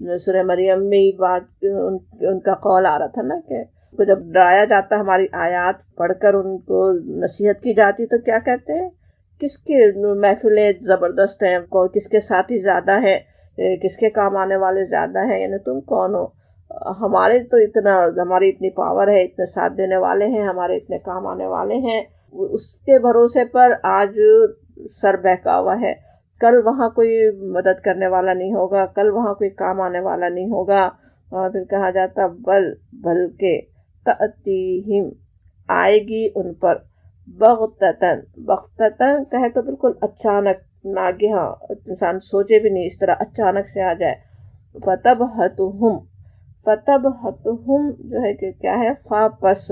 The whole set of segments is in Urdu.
سورہ مریم میں ہی بات ان کا قول آ رہا تھا نا کہ کو جب ڈرایا جاتا ہماری آیات پڑھ کر ان کو نصیحت کی جاتی تو کیا کہتے ہیں، کس کی محفلیں زبردست ہیں، کس کے ساتھی زیادہ ہیں، کس کے کام آنے والے زیادہ ہیں، یعنی تم کون ہو؟ ہمارے تو ہماری اتنی پاور ہے، اتنے ساتھ دینے والے ہیں، ہمارے اتنے کام آنے والے ہیں، اس کے بھروسے پر آج سر بہکا ہوا ہے۔ کل وہاں کوئی مدد کرنے والا نہیں ہوگا، کل وہاں کوئی کام آنے والا نہیں ہوگا۔ اور پھر کہا جاتا بلکہ تأتیہم آئے گی ان پر، بغتتن، بغتتن کہے تو بالکل اچانک، ناگہاں، انسان سوچے بھی نہیں اس طرح اچانک سے آ جائے۔ فتبہتہم، فتبہتہم جو ہے کہ کیا ہے، خواہ پس،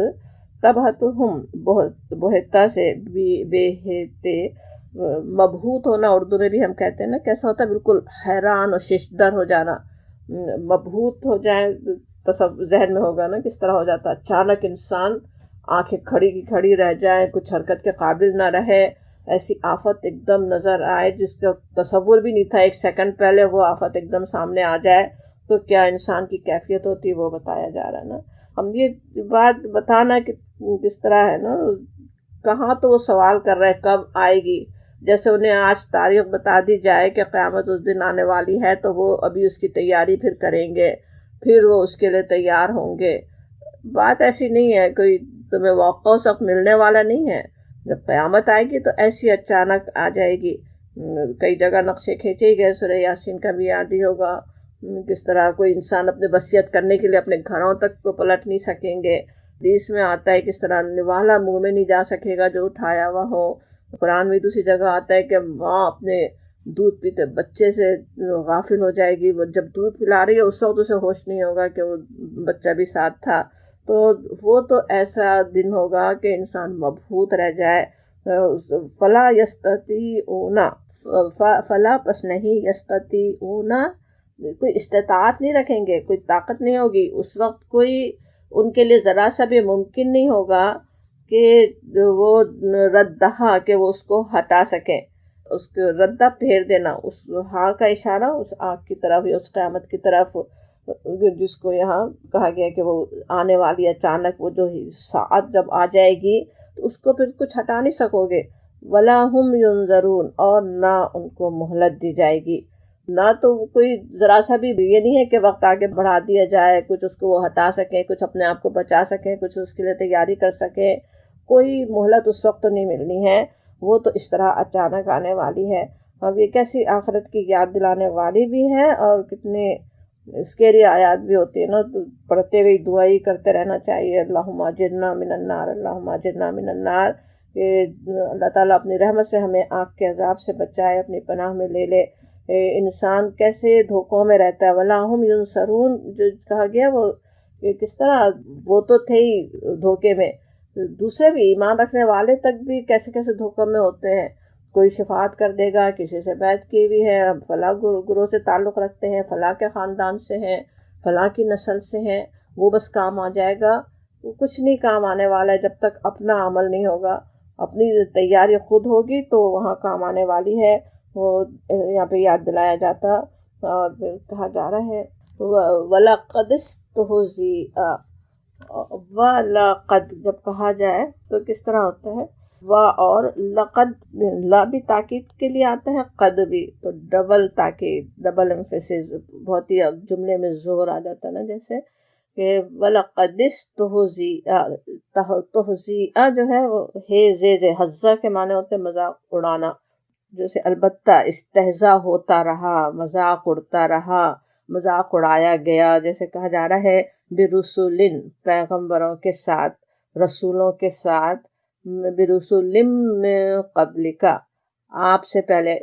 تبہتہم بہتا سے، بےہتے، مبہوت ہونا اردو میں بھی ہم کہتے ہیں نا، کیسا ہوتا ہے، بالکل حیران و ششدر ہو جانا، مبہوت ہو جائیں، تو سب ذہن میں ہوگا نا کس طرح ہو جاتا، اچانک انسان آنکھیں کھڑی کی کھڑی رہ جائیں، کچھ حرکت کے قابل نہ رہے، ایسی آفت ایک دم نظر آئے جس کا تصور بھی نہیں تھا ایک سیکنڈ پہلے وہ آفت ایک دم سامنے آ جائے تو کیا انسان کی کیفیت ہوتی، وہ بتایا جا رہا ہے نا۔ ہم یہ بات بتانا کہ کس طرح ہے نا، کہاں تو وہ سوال کر رہے کب آئے گی، جیسے انہیں آج تاریخ بتا دی جائے کہ قیامت اس دن آنے والی ہے تو وہ ابھی اس کی تیاری پھر کریں گے، پھر وہ اس کے لیے تیار ہوں گے۔ بات ایسی نہیں ہے، کوئی تمہیں موقع اس وقت ملنے والا نہیں ہے، جب قیامت آئے گی تو ایسی اچانک آ جائے گی۔ کئی جگہ نقشے کھینچے ہی گئے، سورہ یاسین کا بھی یاد ہی ہوگا، کس طرح کوئی انسان اپنے وصیت کرنے کے لیے اپنے گھروں تک کو پلٹ نہیں سکیں گے۔ حدیث میں آتا ہے کس طرح نوالا منہ میں نہیں جا سکے گا جو اٹھایا ہوا ہو۔ قرآن میں دوسری جگہ آتا ہے کہ ماں اپنے دودھ پیتے بچے سے غافل ہو جائے گی، وہ جب دودھ پلا رہی ہے اس وقت اسے ہوش نہیں ہوگا کہ وہ بچہ بھی ساتھ تھا۔ تو وہ تو ایسا دن ہوگا کہ انسان مبہوت رہ جائے۔ فلا یستطیعون، فلا پس نہیں، یستطیعون کوئی استطاعت نہیں رکھیں گے، کوئی طاقت نہیں ہوگی اس وقت، کوئی ان کے لیے ذرا سا بھی ممکن نہیں ہوگا کہ وہ ردہا، کہ وہ اس کو ہٹا سکیں، اس کو ردہ پھیر دینا، اس ہاں کا اشارہ اس آگ کی طرف یا اس قیامت کی طرف جس کو یہاں کہا گیا کہ وہ آنے والی اچانک وہ جو ساعت جب آ جائے گی تو اس کو پھر کچھ ہٹا نہیں سکو گے۔ وَلَا هُمْ يُنظَرُونَ، اور نہ ان کو مہلت دی جائے گی، نہ تو کوئی ذرا سا بھی یہ نہیں ہے کہ وقت آگے بڑھا دیا جائے، کچھ اس کو وہ ہٹا سکیں، کچھ اپنے آپ کو بچا سکیں، کچھ اس کے لیے تیاری کر سکیں، کوئی مہلت اس وقت تو نہیں ملنی ہے، وہ تو اس طرح اچانک آنے والی ہے۔ اب یہ کیسی آخرت کی یاد دلانے والی بھی ہے اور کتنے اسکیری آیات بھی ہوتی ہے نا، تو پڑھتے ہوئے دعائی کرتے رہنا چاہیے، اللہم اجرنا من النار، اللہم اجرنا من النار، کہ اللہ تعالیٰ اپنی رحمت سے ہمیں آگ کے عذاب سے بچائے، اپنی پناہ میں لے لے۔ انسان کیسے دھوکوں میں رہتا ہے، وَلَا هُمْ يُنصَرُونَ جو کہا گیا وہ کس طرح، وہ تو تھے ہی دھوکے میں، دوسرے بھی ایمان رکھنے والے تک بھی کیسے کیسے دھوکوں میں ہوتے ہیں۔ کوئی شفاعت کر دے گا، کسی سے بیعت کی بھی ہے، فلاں گروہ سے تعلق رکھتے ہیں، فلاں کے خاندان سے ہیں، فلاں کی نسل سے ہیں، وہ بس کام آ جائے گا، وہ کچھ نہیں کام آنے والا ہے جب تک اپنا عمل نہیں ہوگا، اپنی تیاری خود ہوگی تو وہاں کام آنے والی ہے۔ وہ یہاں پہ یاد دلایا جاتا اور پھر کہا جا رہا ہے وَلَقَدِ اسْتُهْزِئَ، وَلَقَدْ جب کہا جائے تو کس طرح ہوتا ہے، اور لقد، لا بھی تاکید کے لیے آتا ہے، قد بھی، تو ڈبل تاکید، ڈبل ایمفیسس، بہت ہی اب جملے میں زور آ جاتا ہے نا، جیسے کہ وَلَقَدِ اسْتُهْزِئَ، تہزیئہ جو ہے وہ حزہ کے معنی ہوتے ہیں مذاق اڑانا، جیسے البتہ استہزاء ہوتا رہا، مذاق اڑتا رہا، مذاق اڑایا گیا، جیسے کہا جا رہا ہے برسول، پیغمبروں کے ساتھ، رسولوں کے ساتھ، برسول من قبلک، آپ سے پہلے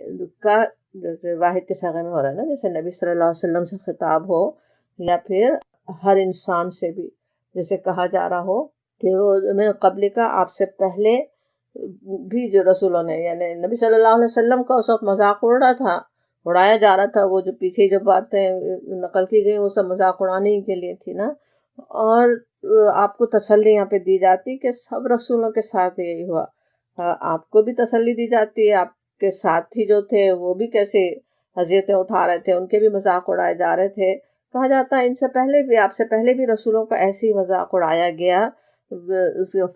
کا جیسے واحد کے صیغے میں ہو رہا ہے نا، جیسے نبی صلی اللہ علیہ وسلم سے خطاب ہو، یا پھر ہر انسان سے بھی، جیسے کہا جا رہا ہو کہ وہ من قبلک، آپ سے پہلے بھی جو رسولوں نے، یعنی نبی صلی اللہ علیہ وسلم کا اس وقت مذاق اڑ رہا تھا، اڑایا جا رہا تھا، وہ جو پیچھے جو باتیں نقل کی گئی وہ سب مذاق اڑانے ہی کے لیے تھی نا، اور آپ کو تسلی یہاں پہ دی جاتی کہ سب رسولوں کے ساتھ یہی ہوا، آپ کو بھی تسلی دی جاتی ہے، آپ کے ساتھی جو تھے وہ بھی کیسے اذیتیں اٹھا رہے تھے، ان کے بھی مذاق اڑائے جا رہے تھے، کہا جاتا ہے ان سے پہلے بھی، آپ سے پہلے بھی رسولوں کا ایسی مذاق اڑایا گیا.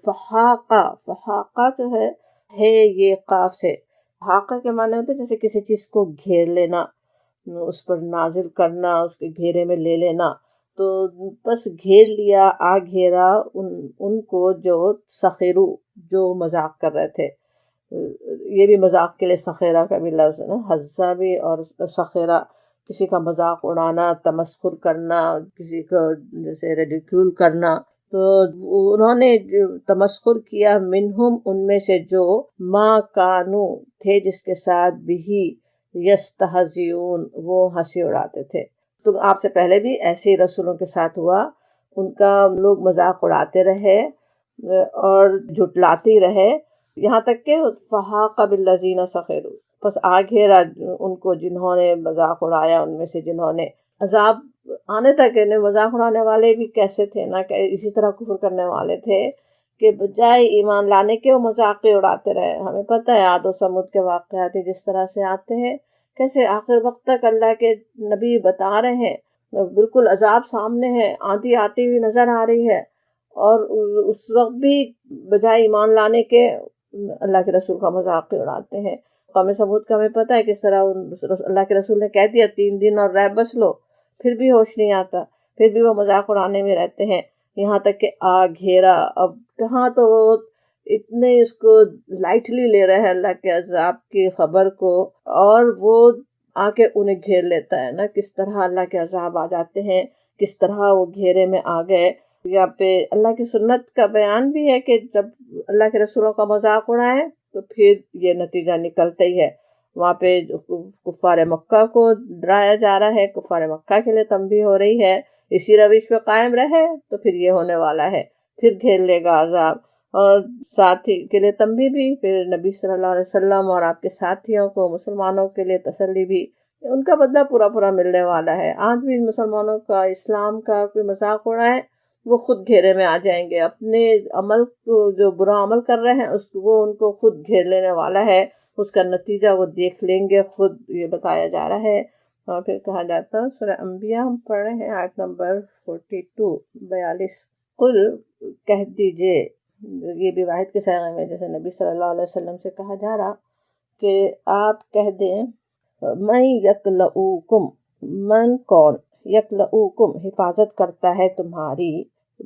فحاقہ، فحاقہ جو ہے یہ قاف سے. حاقہ کے معنی ہوتے جیسے کسی چیز کو گھیر لینا، اس پر نازل کرنا، اس کے گھیرے میں لے لینا. تو بس گھیر لیا، آ گھیرا ان کو جو سخیرو، جو مذاق کر رہے تھے. یہ بھی مذاق کے لیے سخیرہ کا بھی لفظ ہے نا، حزہ بھی اور سخیرہ. کسی کا مذاق اڑانا، تمسخر کرنا، کسی کو جیسے ریڈیکیول کرنا. تو انہوں نے تمسخر کیا منہم، ان میں سے جو ما کانو تھے جس کے ساتھ بھی یستہزئون وہ ہنسی اڑاتے تھے. تو آپ سے پہلے بھی ایسے ہی رسولوں کے ساتھ ہوا، ان کا لوگ مذاق اڑاتے رہے اور جھٹلاتے رہے، یہاں تک کہ فحاق بالذین سخروا، بس آ گھیرا ان کو جنہوں نے مذاق اڑایا، ان میں سے جنہوں نے. عذاب آنے تک انہیں مذاق اڑانے والے بھی کیسے تھے نا، کہ اسی طرح کفر کرنے والے تھے کہ بجائے ایمان لانے کے وہ مذاق اڑاتے رہے. ہمیں پتہ ہے عاد و سمود کے واقعات جس طرح سے آتے ہیں، کیسے آخر وقت تک اللہ کے نبی بتا رہے ہیں، بالکل عذاب سامنے ہے، آندھی آتی ہوئی نظر آ رہی ہے، اور اس وقت بھی بجائے ایمان لانے کے اللہ کے رسول کا مذاق اڑاتے ہیں. قوم سمود کا ہمیں پتہ ہے کس طرح اللہ کے رسول نے کہہ دیا 3 دن اور رات بس لو، پھر بھی ہوش نہیں آتا، پھر بھی وہ مذاق اڑانے میں رہتے ہیں، یہاں تک کہ آ گھیرا. اب کہاں تو وہ اتنے اس کو لائٹلی لے رہے ہیں اللہ کے عذاب کی خبر کو، اور وہ آ کے انہیں گھیر لیتا ہے نا. کس طرح اللہ کے عذاب آ جاتے ہیں، کس طرح وہ گھیرے میں آ گئے. یہاں پہ اللہ کی سنت کا بیان بھی ہے کہ جب اللہ کے رسولوں کا مذاق اڑائے تو پھر یہ نتیجہ نکلتا ہی ہے. وہاں پہ کفار مکہ کو ڈرایا جا رہا ہے، کفار مکہ کے لیے تنبیہ ہو رہی ہے، اسی روش پہ قائم رہے تو پھر یہ ہونے والا ہے، پھر گھیر لے گا عذاب. اور ساتھی کے لیے تنبیہ بھی، پھر نبی صلی اللہ علیہ وسلم اور آپ کے ساتھیوں کو، مسلمانوں کے لیے تسلی بھی، ان کا بدلہ پورا پورا ملنے والا ہے. آج بھی مسلمانوں کا، اسلام کا کوئی مذاق اڑائے وہ خود گھیرے میں آ جائیں گے. اپنے عمل کو، جو برا عمل کر رہے ہیں وہ ان کو خود گھیر لینے والا ہے، اس کا نتیجہ وہ دیکھ لیں گے خود، یہ بتایا جا رہا ہے. اور پھر کہا جاتا ہے سورہ انبیاء ہم پڑھ رہے ہیں آیت نمبر 42. قل کہہ دیجئے، یہ بھی واحد کے صیغے میں جیسے نبی صلی اللہ علیہ وسلم سے کہا جا رہا کہ آپ کہہ دیں، من یکلؤکم، من کون، یکلؤکم حفاظت کرتا ہے تمہاری،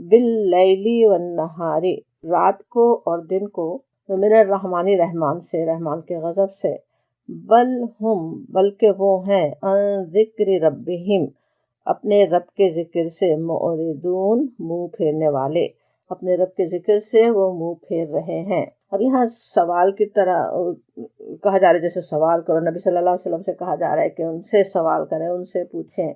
باللیل والنہار رات کو اور دن کو، من الرحمن رحمان سے، رحمان کے غضب سے، بل ہم بلکہ وہ ہیں، عن ذکر ربہم اپنے رب کے ذکر سے، معرضون منہ پھیرنے والے، اپنے رب کے ذکر سے وہ منہ پھیر رہے ہیں. اب یہاں سوال کی طرح کہا جا رہا ہے، جیسے سوال کرو، نبی صلی اللہ علیہ وسلم سے کہا جا رہا ہے کہ ان سے سوال کریں، ان سے پوچھیں.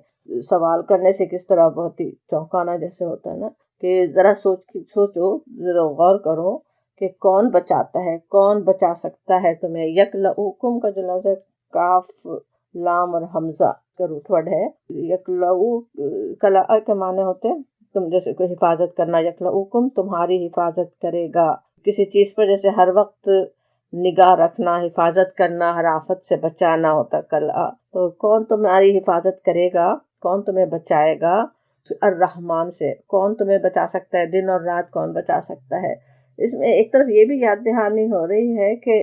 سوال کرنے سے کس طرح بہت ہی چونکانا جیسے ہوتا ہے نا، کہ ذرا سوچو، ذرا غور کرو کہ کون بچاتا ہے، کون بچا سکتا ہے تمہیں. یکلؤکم کا جو لفظ ہے، کاف لام اور حمزہ کا روٹ ورڈ ہے. یکلؤ کلا کے معنی ہوتے ہیں تم، جیسے کوئی حفاظت کرنا، یکلؤکم تمہاری حفاظت کرے گا کسی چیز پر، جیسے ہر وقت نگاہ رکھنا، حفاظت کرنا، ہر آفت سے بچانا ہوتا کلا. تو کون تمہاری حفاظت کرے گا، کون تمہیں بچائے گا، الرحمان سے. کون تمہیں بچا سکتا ہے، دن اور رات کون بچا سکتا ہے. اس میں ایک طرف یہ بھی یاد دہانی ہو رہی ہے کہ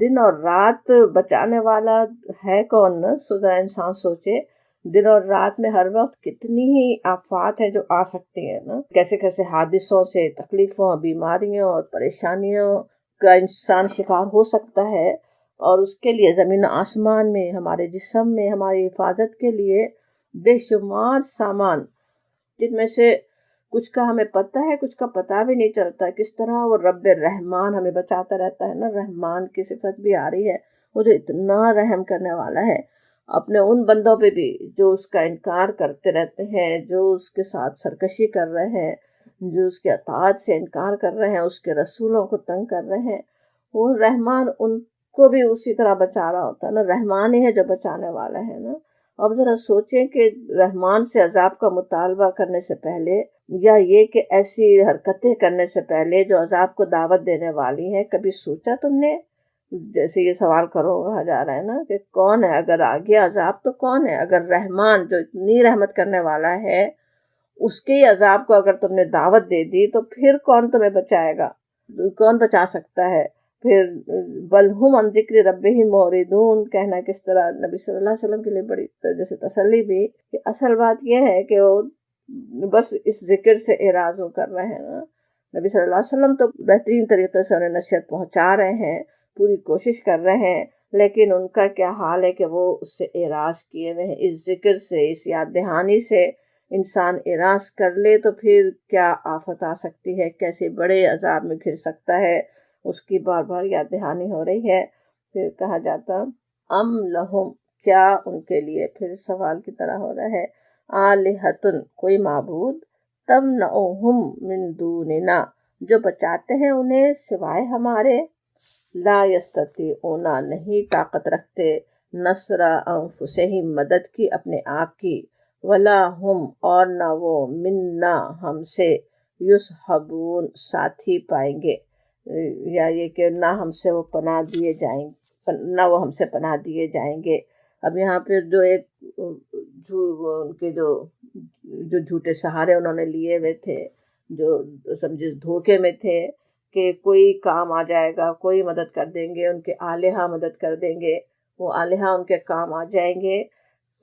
دن اور رات بچانے والا ہے کون نا. ذرا انسان سوچے، دن اور رات میں ہر وقت کتنی ہی آفات ہیں جو آ سکتی ہیں نا، کیسے کیسے حادثوں سے، تکلیفوں، بیماریوں اور پریشانیوں کا انسان شکار ہو سکتا ہے. اور اس کے لیے زمین آسمان میں، ہمارے جسم میں، ہماری حفاظت کے لیے بے شمار سامان، جن میں سے کچھ کا ہمیں پتہ ہے، کچھ کا پتہ بھی نہیں چلتا. کس طرح وہ رب رحمان ہمیں بچاتا رہتا ہے نا. رحمان کی صفت بھی آ رہی ہے، وہ جو اتنا رحم کرنے والا ہے اپنے ان بندوں پہ بھی جو اس کا انکار کرتے رہتے ہیں، جو اس کے ساتھ سرکشی کر رہے ہیں، جو اس کے اطاعت سے انکار کر رہے ہیں، اس کے رسولوں کو تنگ کر رہے ہیں. وہ رحمان ان کو بھی اسی طرح بچا رہا ہوتا ہے نا. رحمان ہی ہے جو بچانے والا ہے نا. اب ذرا سوچیں کہ رحمان سے عذاب کا مطالبہ کرنے سے پہلے، یا یہ کہ ایسی حرکتیں کرنے سے پہلے جو عذاب کو دعوت دینے والی ہیں، کبھی سوچا تم نے جیسے یہ سوال کرو کہا جا رہا ہے نا کہ کون ہے، اگر آ گیا عذاب تو کون ہے؟ اگر رحمان جو اتنی رحمت کرنے والا ہے اس کے عذاب کو اگر تم نے دعوت دے دی تو پھر کون تمہیں بچائے گا؟ کون بچا سکتا ہے؟ پھر بل ہم عن ذکر ربہم موردون کہنا کس طرح نبی صلی اللہ علیہ وسلم کے لیے بڑی جیسے تسلی بھی کہ اصل بات یہ ہے کہ وہ بس اس ذکر سے اعراض ہو کر رہے ہیں نا۔ نبی صلی اللہ علیہ وسلم تو بہترین طریقے سے انہیں نصیحت پہنچا رہے ہیں، پوری کوشش کر رہے ہیں، لیکن ان کا کیا حال ہے کہ وہ اس سے اعراض کیے ہوئے ہیں۔ اس ذکر سے، اس یاد دہانی سے انسان اعراض کر لے تو پھر کیا آفت آ سکتی ہے، کیسے بڑے عذاب میں گر سکتا ہے، اس کی بار بار یاد دہانی ہو رہی ہے۔ پھر کہا جاتا ام لہم، کیا ان کے لیے، پھر سوال کی طرح ہو رہا ہے، آلہتن، کوئی معبود، تمنعہم من دوننا، جو بچاتے ہیں انہیں سوائے ہمارے، لا یستطیعون، نہیں طاقت رکھتے، نصر انفسہم، مدد کی اپنے آپ کی، ولا ہم، اور نہ وہ، منا، ہم سے، یصحبون، ساتھی پائیں گے، یا یہ کہ نہ ہم سے وہ پناہ دیے جائیں، نہ وہ ہم سے پناہ دیے جائیں گے۔ اب یہاں پہ جو ایک ان کے جو جھوٹے سہارے انہوں نے لیے ہوئے تھے، جو سمجھے دھوکے میں تھے کہ کوئی کام آ جائے گا، کوئی مدد کر دیں گے، ان کے آلہہ مدد کر دیں گے، وہ آلہہ ان کے کام آ جائیں گے۔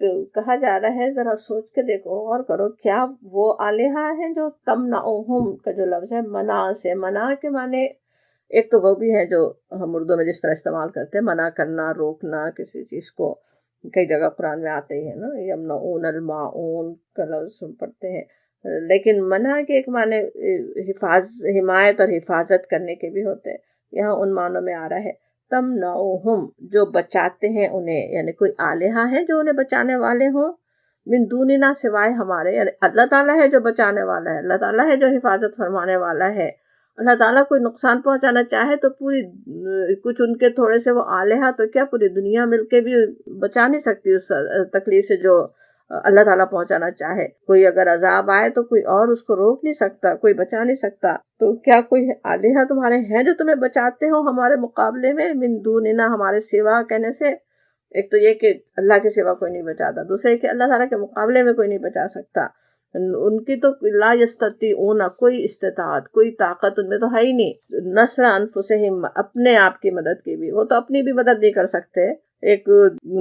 تو کہا جا رہا ہے ذرا سوچ کے دیکھو، غور کرو، کیا وہ آلہہ ہیں جو تمنعہم کا جو لفظ ہے منع سے، منع کے معنی ایک تو وہ بھی ہے جو ہم اردو میں جس طرح استعمال کرتے ہیں، منع کرنا، روکنا کسی چیز کو، کئی جگہ قرآن میں آتے ہی ہے نا، یمنعون الماعون کا لفظ ہم پڑھتے ہیں، لیکن منع کے ایک معنی حمایت اور حفاظت کرنے کے بھی ہوتے ہیں، یہاں ان معنوں میں آ رہا ہے تمنعہم، جو بچاتے ہیں انہیں، یعنی کوئی آلہہ ہے جو انہیں بچانے والے ہوں، من دوننا، سوائے ہمارے، یعنی اللہ تعالیٰ ہے جو بچانے والا ہے، اللہ تعالیٰ ہے جو حفاظت فرمانے والا ہے۔ اللہ تعالیٰ کوئی نقصان پہنچانا چاہے تو پوری کچھ ان کے تھوڑے سے وہ آلہہ تو کیا پوری دنیا مل کے بھی بچا نہیں سکتی اس تکلیف سے جو اللہ تعالیٰ پہنچانا چاہے۔ کوئی اگر عذاب آئے تو کوئی اور اس کو روک نہیں سکتا، کوئی بچا نہیں سکتا، تو کیا کوئی آلہہ تمہارے ہیں جو تمہیں بچاتے ہو ہمارے مقابلے میں، من دوننا، ہمارے سوا کہنے سے ایک تو یہ کہ اللہ کے سوا کوئی نہیں بچاتا، دوسرے کہ اللہ تعالیٰ کے مقابلے میں کوئی نہیں بچا سکتا، ان کی تو لا یستطیعون، کوئی استطاعت، کوئی طاقت ان میں تو ہے ہی نہیں، نصر انفسہم، اپنے آپ کی مدد کی بھی، وہ تو اپنی بھی مدد نہیں کر سکتے۔ ایک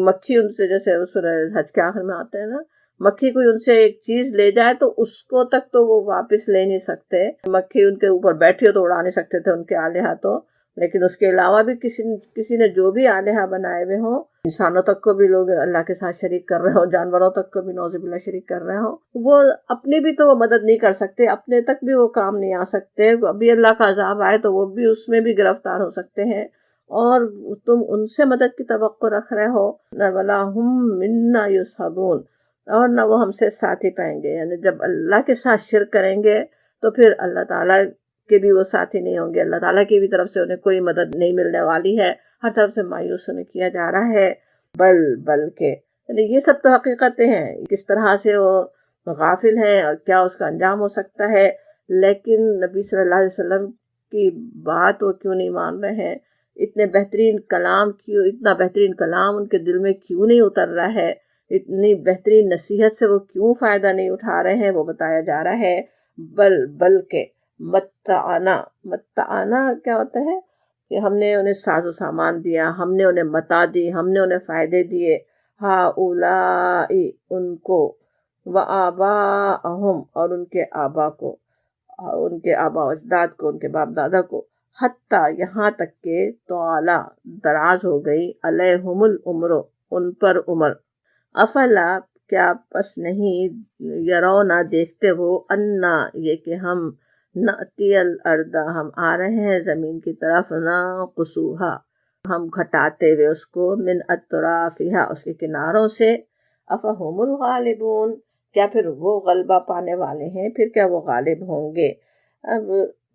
مکھی ان سے، جیسے سورہ حج کے آخر میں آتے ہیں نا، مکھی کوئی ان سے ایک چیز لے جائے تو اس کو تک تو وہ واپس لے نہیں سکتے، مکھی ان کے اوپر بیٹھی ہو تو اڑا نہیں سکتے تھے ان کے آلہہ تو، لیکن اس کے علاوہ بھی کسی نے جو بھی آلہہ بنائے ہوئے ہوں، انسانوں تک کو بھی لوگ اللہ کے ساتھ شریک کر رہے ہوں، جانوروں تک کو بھی نعوذ باللہ شریک کر رہے ہوں، وہ اپنی بھی تو وہ مدد نہیں کر سکتے، اپنے تک بھی وہ کام نہیں آ سکتے، ابھی اللہ کا عذاب آئے تو وہ بھی اس میں بھی گرفتار ہو سکتے ہیں، اور تم ان سے مدد کی توقع رکھ رہے ہو، وَلَا هُم مِنَّا يُصْحَبُونَ، اور نہ وہ ہم سے ساتھی پائیں گے، یعنی جب اللہ کے ساتھ شرک کریں گے تو پھر اللہ تعالیٰ کے بھی وہ ساتھی نہیں ہوں گے، اللہ تعالیٰ کی بھی طرف سے انہیں کوئی مدد نہیں ملنے والی ہے، ہر طرف سے مایوس انہیں کیا جا رہا ہے۔ بلکہ یعنی یہ سب تو حقیقتیں ہیں، کس طرح سے وہ غافل ہیں اور کیا اس کا انجام ہو سکتا ہے، لیکن نبی صلی اللہ علیہ وسلم کی بات وہ کیوں نہیں مان رہے ہیں، اتنا بہترین کلام ان کے دل میں کیوں نہیں اتر رہا ہے، اتنی بہترین نصیحت سے وہ کیوں فائدہ نہیں اٹھا رہے ہیں، وہ بتایا جا رہا ہے۔ بلکہ متعنا کیا ہوتا ہے کہ ہم نے انہیں ساز و سامان دیا، ہم نے انہیں متاع دی، ہم نے انہیں فائدے دیے، ہؤلاء، ان کو، وآباءہم، اور ان کے آبا کو، ان کے آبا و اجداد کو، ان کے باپ دادا کو، حتیٰ، یہاں تک کہ طالا، دراز ہو گئی، علیہم العمر، ان پر عمر، افلا، کیا پس نہیں، یرونا، دیکھتے وہ، انا، یہ کہ ہم، نأتی الارض، ہم آ رہے ہیں زمین کی طرف، ناقصوہا، ہم گھٹاتے ہوئے اس کو، من اطرافہا، اس کے کناروں سے، افہم الغالبون، کیا پھر وہ غلبہ پانے والے ہیں، پھر کیا وہ غالب ہوں گے۔ اب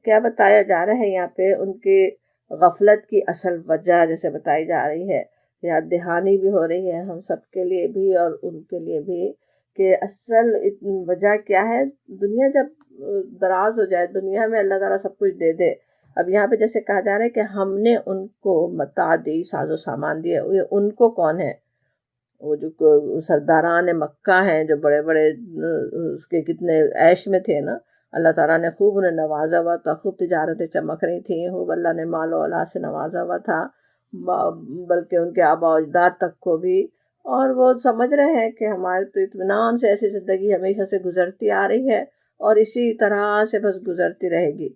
کیا بتایا جا رہا ہے یہاں پہ، ان کی غفلت کی اصل وجہ جیسے بتائی جا رہی ہے، یاد دہانی بھی ہو رہی ہے ہم سب کے لیے بھی اور ان کے لیے بھی، کہ اصل وجہ کیا ہے، دنیا جب دراز ہو جائے، دنیا میں اللہ تعالیٰ سب کچھ دے دے اب یہاں پہ جیسے کہا جا رہا ہے کہ ہم نے ان کو متاع دی، ساز و سامان دیا، یہ ان کو کون ہے؟ وہ جو سرداران مکہ ہیں، جو بڑے بڑے اس کے کتنے عیش میں تھے نا، اللہ تعالیٰ نے خوب انہیں نوازا ہوا تھا، خوب تجارتیں چمک رہی تھیں، خوب اللہ نے مال و اولاد سے نوازا ہوا تھا، بلکہ ان کے آباء و اجداد تک کو بھی، اور وہ سمجھ رہے ہیں کہ ہمارے تو اطمینان سے ایسی زندگی ہمیشہ سے گزرتی آ رہی ہے اور اسی طرح سے بس گزرتی رہے گی،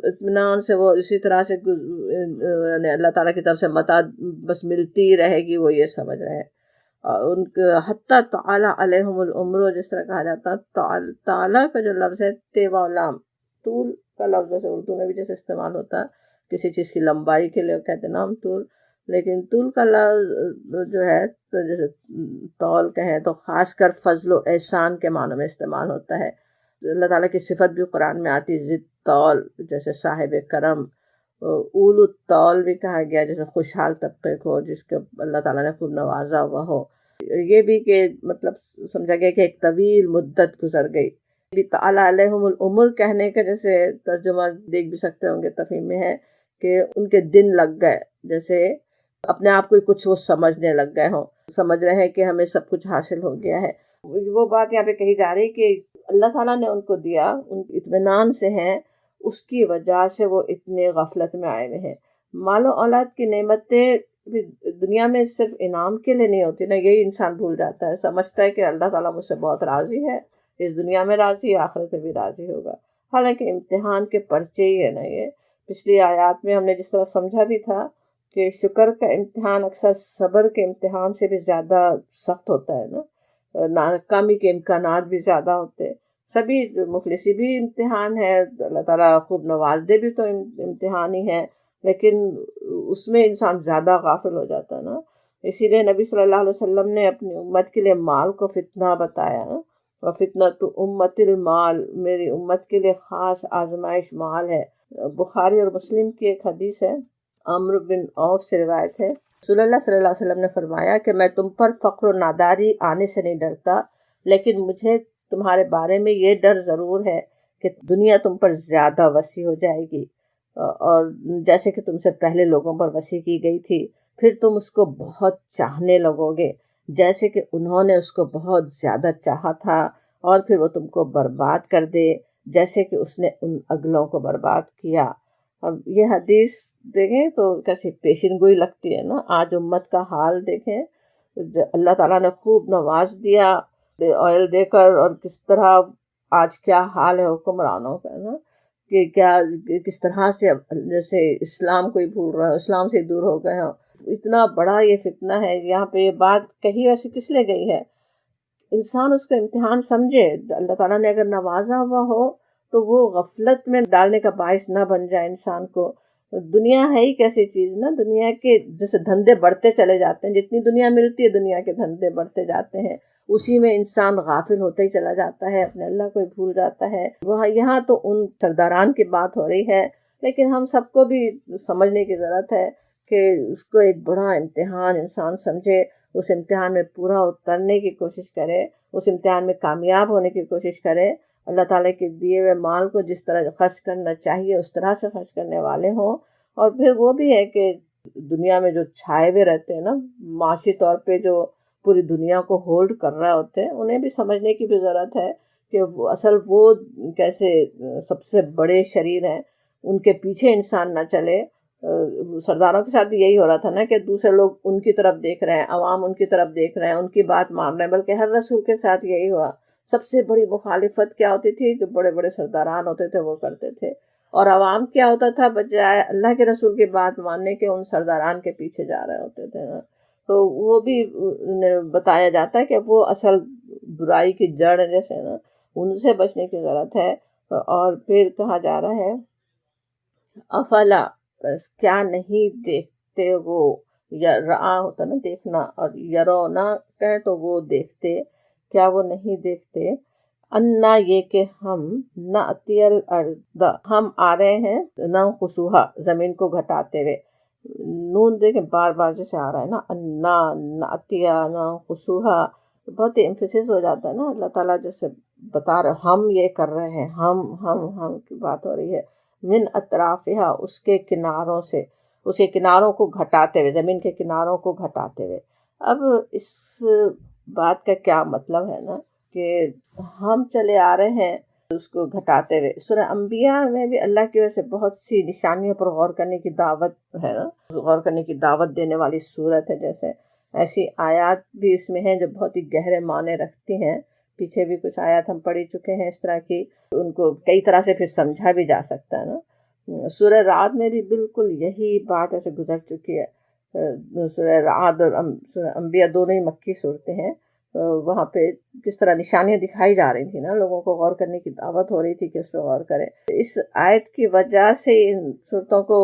اطمینان سے وہ اسی طرح سے یعنی اللہ تعالیٰ کی طرف سے متاع بس ملتی رہے گی، وہ یہ سمجھ رہے ہیں۔ ان کے حتیٰ تعالیٰ علیہم العمر، جس طرح کہا جاتا ہے تعالیٰ کا جو لفظ ہے تے و لام، طول کا لفظ جیسے اردو میں بھی جیسے استعمال ہوتا ہے کسی چیز کی لمبائی کے لیے کہتے ہیں نام طول، لیکن طول کا لفظ جو ہے تو جیسے طول کہیں تو خاص کر فضل و احسان کے معنوں میں استعمال ہوتا ہے۔ اللہ تعالیٰ کی صفت بھی قرآن میں آتی، ذی الطول، جیسے صاحب کرم، اول الطول بھی کہا گیا جیسے خوشحال طبقے کو، جس کے اللہ تعالیٰ نے خوب نوازا ہوا ہو۔ یہ بھی کہ مطلب سمجھا گیا کہ ایک طویل مدت گزر گئی۔ بھی تعالیٰ علیہم العمر کہنے کا جیسے ترجمہ دیکھ بھی سکتے ہوں گے، تفہیم میں ہے کہ ان کے دن لگ گئے، جیسے اپنے آپ کو کچھ وہ سمجھنے لگ گئے ہوں، سمجھ رہے ہیں کہ ہمیں سب کچھ حاصل ہو گیا ہے۔ وہ بات یہاں پہ کہی جا رہی کہ اللہ تعالیٰ نے ان کو دیا، ان اطمینان سے ہیں، اس کی وجہ سے وہ اتنے غفلت میں آئے ہوئے ہیں۔ مال و اولاد کی نعمتیں دنیا میں صرف انعام کے لیے نہیں ہوتی نا، یہی انسان بھول جاتا ہے، سمجھتا ہے کہ اللہ تعالیٰ مجھ سے بہت راضی ہے، اس دنیا میں راضی ہے، آخرت میں بھی راضی ہوگا، حالانکہ امتحان کے پرچے ہی ہے نا یہ۔ پچھلی آیات میں ہم نے جس طرح سمجھا بھی تھا کہ شکر کا امتحان اکثر صبر کے امتحان سے بھی زیادہ سخت ہوتا ہے نا، ناکامی کے امکانات بھی زیادہ ہوتے، سبھی مفلسی بھی امتحان ہے، اللہ تعالیٰ خوب نواز دے بھی تو امتحان ہی ہے، لیکن اس میں انسان زیادہ غافل ہو جاتا ہے نا۔ اسی لیے نبی صلی اللہ علیہ وسلم نے اپنی امت کے لیے مال کو فتنہ بتایا، وَفِتْنَةُ أُمَّتِ المال، میری امت کے لیے خاص آزمائش مال ہے۔ بخاری اور مسلم کی ایک حدیث ہے، عمرو بن عوف سے روایت ہے، رسول اللہ صلی اللہ علیہ وسلم نے فرمایا کہ میں تم پر فقر و ناداری آنے سے نہیں ڈرتا، لیکن مجھے تمہارے بارے میں یہ ڈر ضرور ہے کہ دنیا تم پر زیادہ وسیع ہو جائے گی، اور جیسے کہ تم سے پہلے لوگوں پر وسیع کی گئی تھی، پھر تم اس کو بہت چاہنے لگو گے جیسے کہ انہوں نے اس کو بہت زیادہ چاہا تھا، اور پھر وہ تم کو برباد کر دے جیسے کہ اس نے ان اگلوں کو برباد کیا۔ اب یہ حدیث دیکھیں تو کیسی پیشن گوئی لگتی ہے نا۔ آج امت کا حال دیکھیں، اللہ تعالیٰ نے خوب نواز دیا آئل دے کر، اور کس طرح آج کیا حال ہے حکمرانوں کا نا، کہ کیا کس طرح سے جیسے اسلام کو ہی بھول رہا ہے، اسلام سے دور ہو گئے ہیں۔ اتنا بڑا یہ فتنہ ہے، یہاں پہ یہ بات کہی ویسے کس لیے گئی ہے؟ انسان اس کو امتحان سمجھے، اللہ تعالیٰ نے اگر نوازا ہوا ہو تو وہ غفلت میں ڈالنے کا باعث نہ بن جائے انسان کو۔ دنیا ہے ہی کیسی چیز نا، دنیا کے جیسے دھندے بڑھتے چلے جاتے ہیں، جتنی دنیا ملتی ہے دنیا کے دھندے بڑھتے جاتے ہیں، اسی میں انسان غافل ہوتا ہی چلا جاتا ہے، اپنے اللہ کو ہی بھول جاتا ہے۔ وہاں یہاں تو ان سرداران کی بات ہو رہی ہے، لیکن ہم سب کو بھی سمجھنے کی ضرورت ہے کہ اس کو ایک بڑا امتحان انسان سمجھے، اس امتحان میں پورا اترنے کی کوشش کرے، اس امتحان میں کامیاب ہونے کی کوشش کرے، اللہ تعالیٰ کے دیے ہوئے مال کو جس طرح خرچ کرنا چاہیے اس طرح سے خرچ کرنے والے ہوں۔ اور پھر وہ بھی ہے کہ دنیا میں جو چھائے ہوئے رہتے ہیں نا، معاشی طور پہ جو پوری دنیا کو ہولڈ کر رہے ہوتے ہیں، انہیں بھی سمجھنے کی بھی ضرورت ہے کہ اصل وہ کیسے سب سے بڑے شریر ہیں، ان کے پیچھے انسان نہ چلے۔ سرداروں کے ساتھ بھی یہی ہو رہا تھا نا کہ دوسرے لوگ ان کی طرف دیکھ رہے ہیں، عوام ان کی طرف دیکھ رہے ہیں، ان کی بات مان رہے ہیں، بلکہ ہر رسول کے ساتھ یہی ہوا۔ سب سے بڑی مخالفت کیا ہوتی تھی؟ جو بڑے بڑے سرداران ہوتے تھے وہ کرتے تھے، اور عوام کیا ہوتا تھا؟ بجائے اللہ کے رسول کی بات ماننے کے ان سرداران کے پیچھے جا رہے ہوتے تھے۔ تو وہ بھی بتایا جاتا ہے کہ وہ اصل برائی کی جڑ جیسے نا، ان سے بچنے کی ضرورت ہے۔ اور پھر کہا جا رہا ہے افلا، بس کیا نہیں دیکھتے وہ، یا رعا ہوتا نا دیکھنا، اور یرونا کہیں تو وہ دیکھتے، کیا وہ نہیں دیکھتے، انا یہ کہ ہم نأتی الارض، ہم آ رہے ہیں، ننقصھا زمین کو گھٹاتے ہوئے، نون دیکھیں بار بار جیسے آ رہا ہے نا، انا نأتی ننقصھا، بہت ایمفیسس ہو جاتا ہے نا، اللہ تعالیٰ جیسے بتا رہے ہم یہ کر رہے ہیں، ہم کی بات ہو رہی ہے، من اطرافها اس کے کناروں سے، اس کے کناروں کو گھٹاتے ہوئے، زمین کے کناروں کو گھٹاتے ہوئے۔ اب اس بات کا کیا مطلب ہے نا کہ ہم چلے آ رہے ہیں اس کو گھٹاتے ہوئے۔ سورہ انبیاء میں بھی اللہ کی وجہ سے بہت سی نشانیوں پر غور کرنے کی دعوت ہے نا، غور کرنے کی دعوت دینے والی صورت ہے۔ جیسے ایسی آیات بھی اس میں ہیں جو بہت ہی گہرے معنی رکھتی ہیں۔ پیچھے بھی کچھ آیات ہم پڑھ چکے ہیں اس طرح کی، ان کو کئی طرح سے پھر سمجھا بھی جا سکتا ہے نا۔ سورہ رعد میں بھی بالکل یہی بات ایسے گزر چکی ہے۔ سورہ رعد اور سورہ انبیاء دونوں ہی مکی صورتیں ہیں۔ وہاں پہ کس طرح نشانیاں دکھائی جا رہی تھی نا، لوگوں کو غور کرنے کی دعوت ہو رہی تھی کہ اس پہ غور کریں۔ اس آیت کی وجہ سے ان صورتوں کو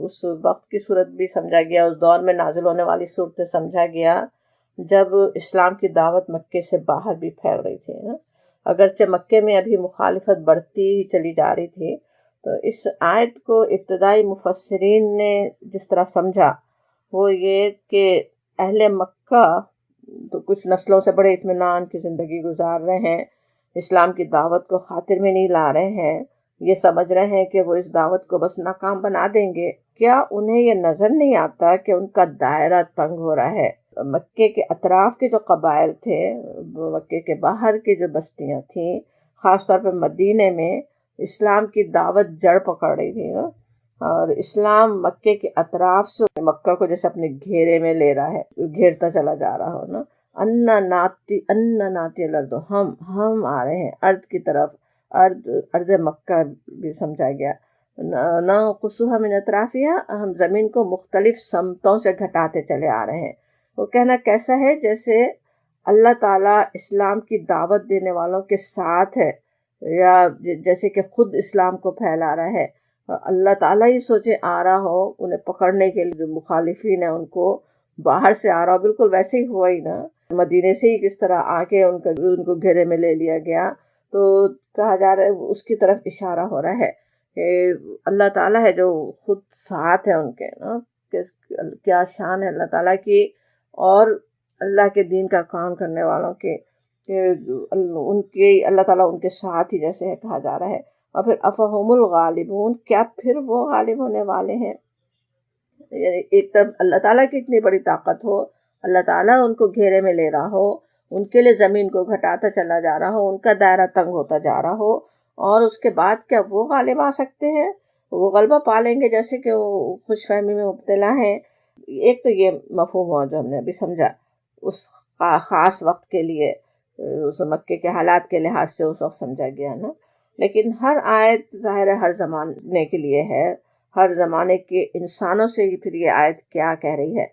اس وقت کی صورت بھی سمجھا گیا، اس دور میں نازل ہونے والی صورتیں سمجھا گیا جب اسلام کی دعوت مکے سے باہر بھی پھیل رہی تھی نا۔ اگرچہ مکے میں ابھی مخالفت بڑھتی ہی چلی جا رہی تھی، تو اس آیت کو ابتدائی مفسرین نے جس طرح سمجھا وہ یہ کہ اہل مکہ تو کچھ نسلوں سے بڑے اطمینان کی زندگی گزار رہے ہیں، اسلام کی دعوت کو خاطر میں نہیں لا رہے ہیں، یہ سمجھ رہے ہیں کہ وہ اس دعوت کو بس ناکام بنا دیں گے۔ کیا انہیں یہ نظر نہیں آتا کہ ان کا دائرہ تنگ ہو رہا ہے؟ مکے کے اطراف کے جو قبائل تھے، مکے کے باہر کی جو بستیاں تھیں، خاص طور پہ مدینے میں اسلام کی دعوت جڑ پکڑ رہی تھی نا، اور اسلام مکے کے اطراف سے مکہ کو جیسے اپنے گھیرے میں لے رہا ہے، گھیرتا چلا جا رہا ہو نا۔ انا ناتی الارض، ہم آ رہے ہیں ارض کی طرف، ارض مکہ بھی سمجھا گیا۔ نہ قصوها من اطرافها، ہم زمین کو مختلف سمتوں سے گھٹاتے چلے آ رہے ہیں۔ وہ کہنا کیسا ہے؟ جیسے اللہ تعالیٰ اسلام کی دعوت دینے والوں کے ساتھ ہے، یا جیسے کہ خود اسلام کو پھیلا رہا ہے۔ اللہ تعالیٰ ہی سوچے آ رہا ہو انہیں پکڑنے کے لیے، جو مخالفین ہیں ان کو باہر سے آ رہا ہو۔ بالکل ویسے ہی ہوا ہی نا، مدینے سے ہی کس طرح آ کے ان کو گھیرے میں لے لیا گیا۔ تو کہا جا رہا ہے اس کی طرف اشارہ ہو رہا ہے کہ اللہ تعالیٰ ہے جو خود ساتھ ہے ان کے نا۔ کیا شان ہے اللہ تعالیٰ کی اور اللہ کے دین کا کام کرنے والوں کے، ان کے اللہ تعالیٰ ان کے ساتھ ہی جیسے ہے کہا جا رہا ہے۔ اور پھر افہم الغالبون، کیا پھر وہ غالب ہونے والے ہیں؟ ایک طرف اللہ تعالیٰ کی اتنی بڑی طاقت ہو، اللہ تعالیٰ ان کو گھیرے میں لے رہا ہو، ان کے لیے زمین کو گھٹاتا چلا جا رہا ہو، ان کا دائرہ تنگ ہوتا جا رہا ہو، اور اس کے بعد کیا وہ غالب آ سکتے ہیں؟ وہ غلبہ پا لیں گے جیسے کہ وہ خوش فہمی میں مبتلا ہیں؟ ایک تو یہ مفہوم ہوا جو ہم نے ابھی سمجھا، اس خاص وقت کے لیے، اس مکے کے حالات کے لحاظ سے اس وقت سمجھا گیا نا۔ لیکن ہر آیت ظاہر ہے ہر زمانے کے لیے ہے، ہر زمانے کے انسانوں سے پھر یہ آیت کیا کہہ رہی ہے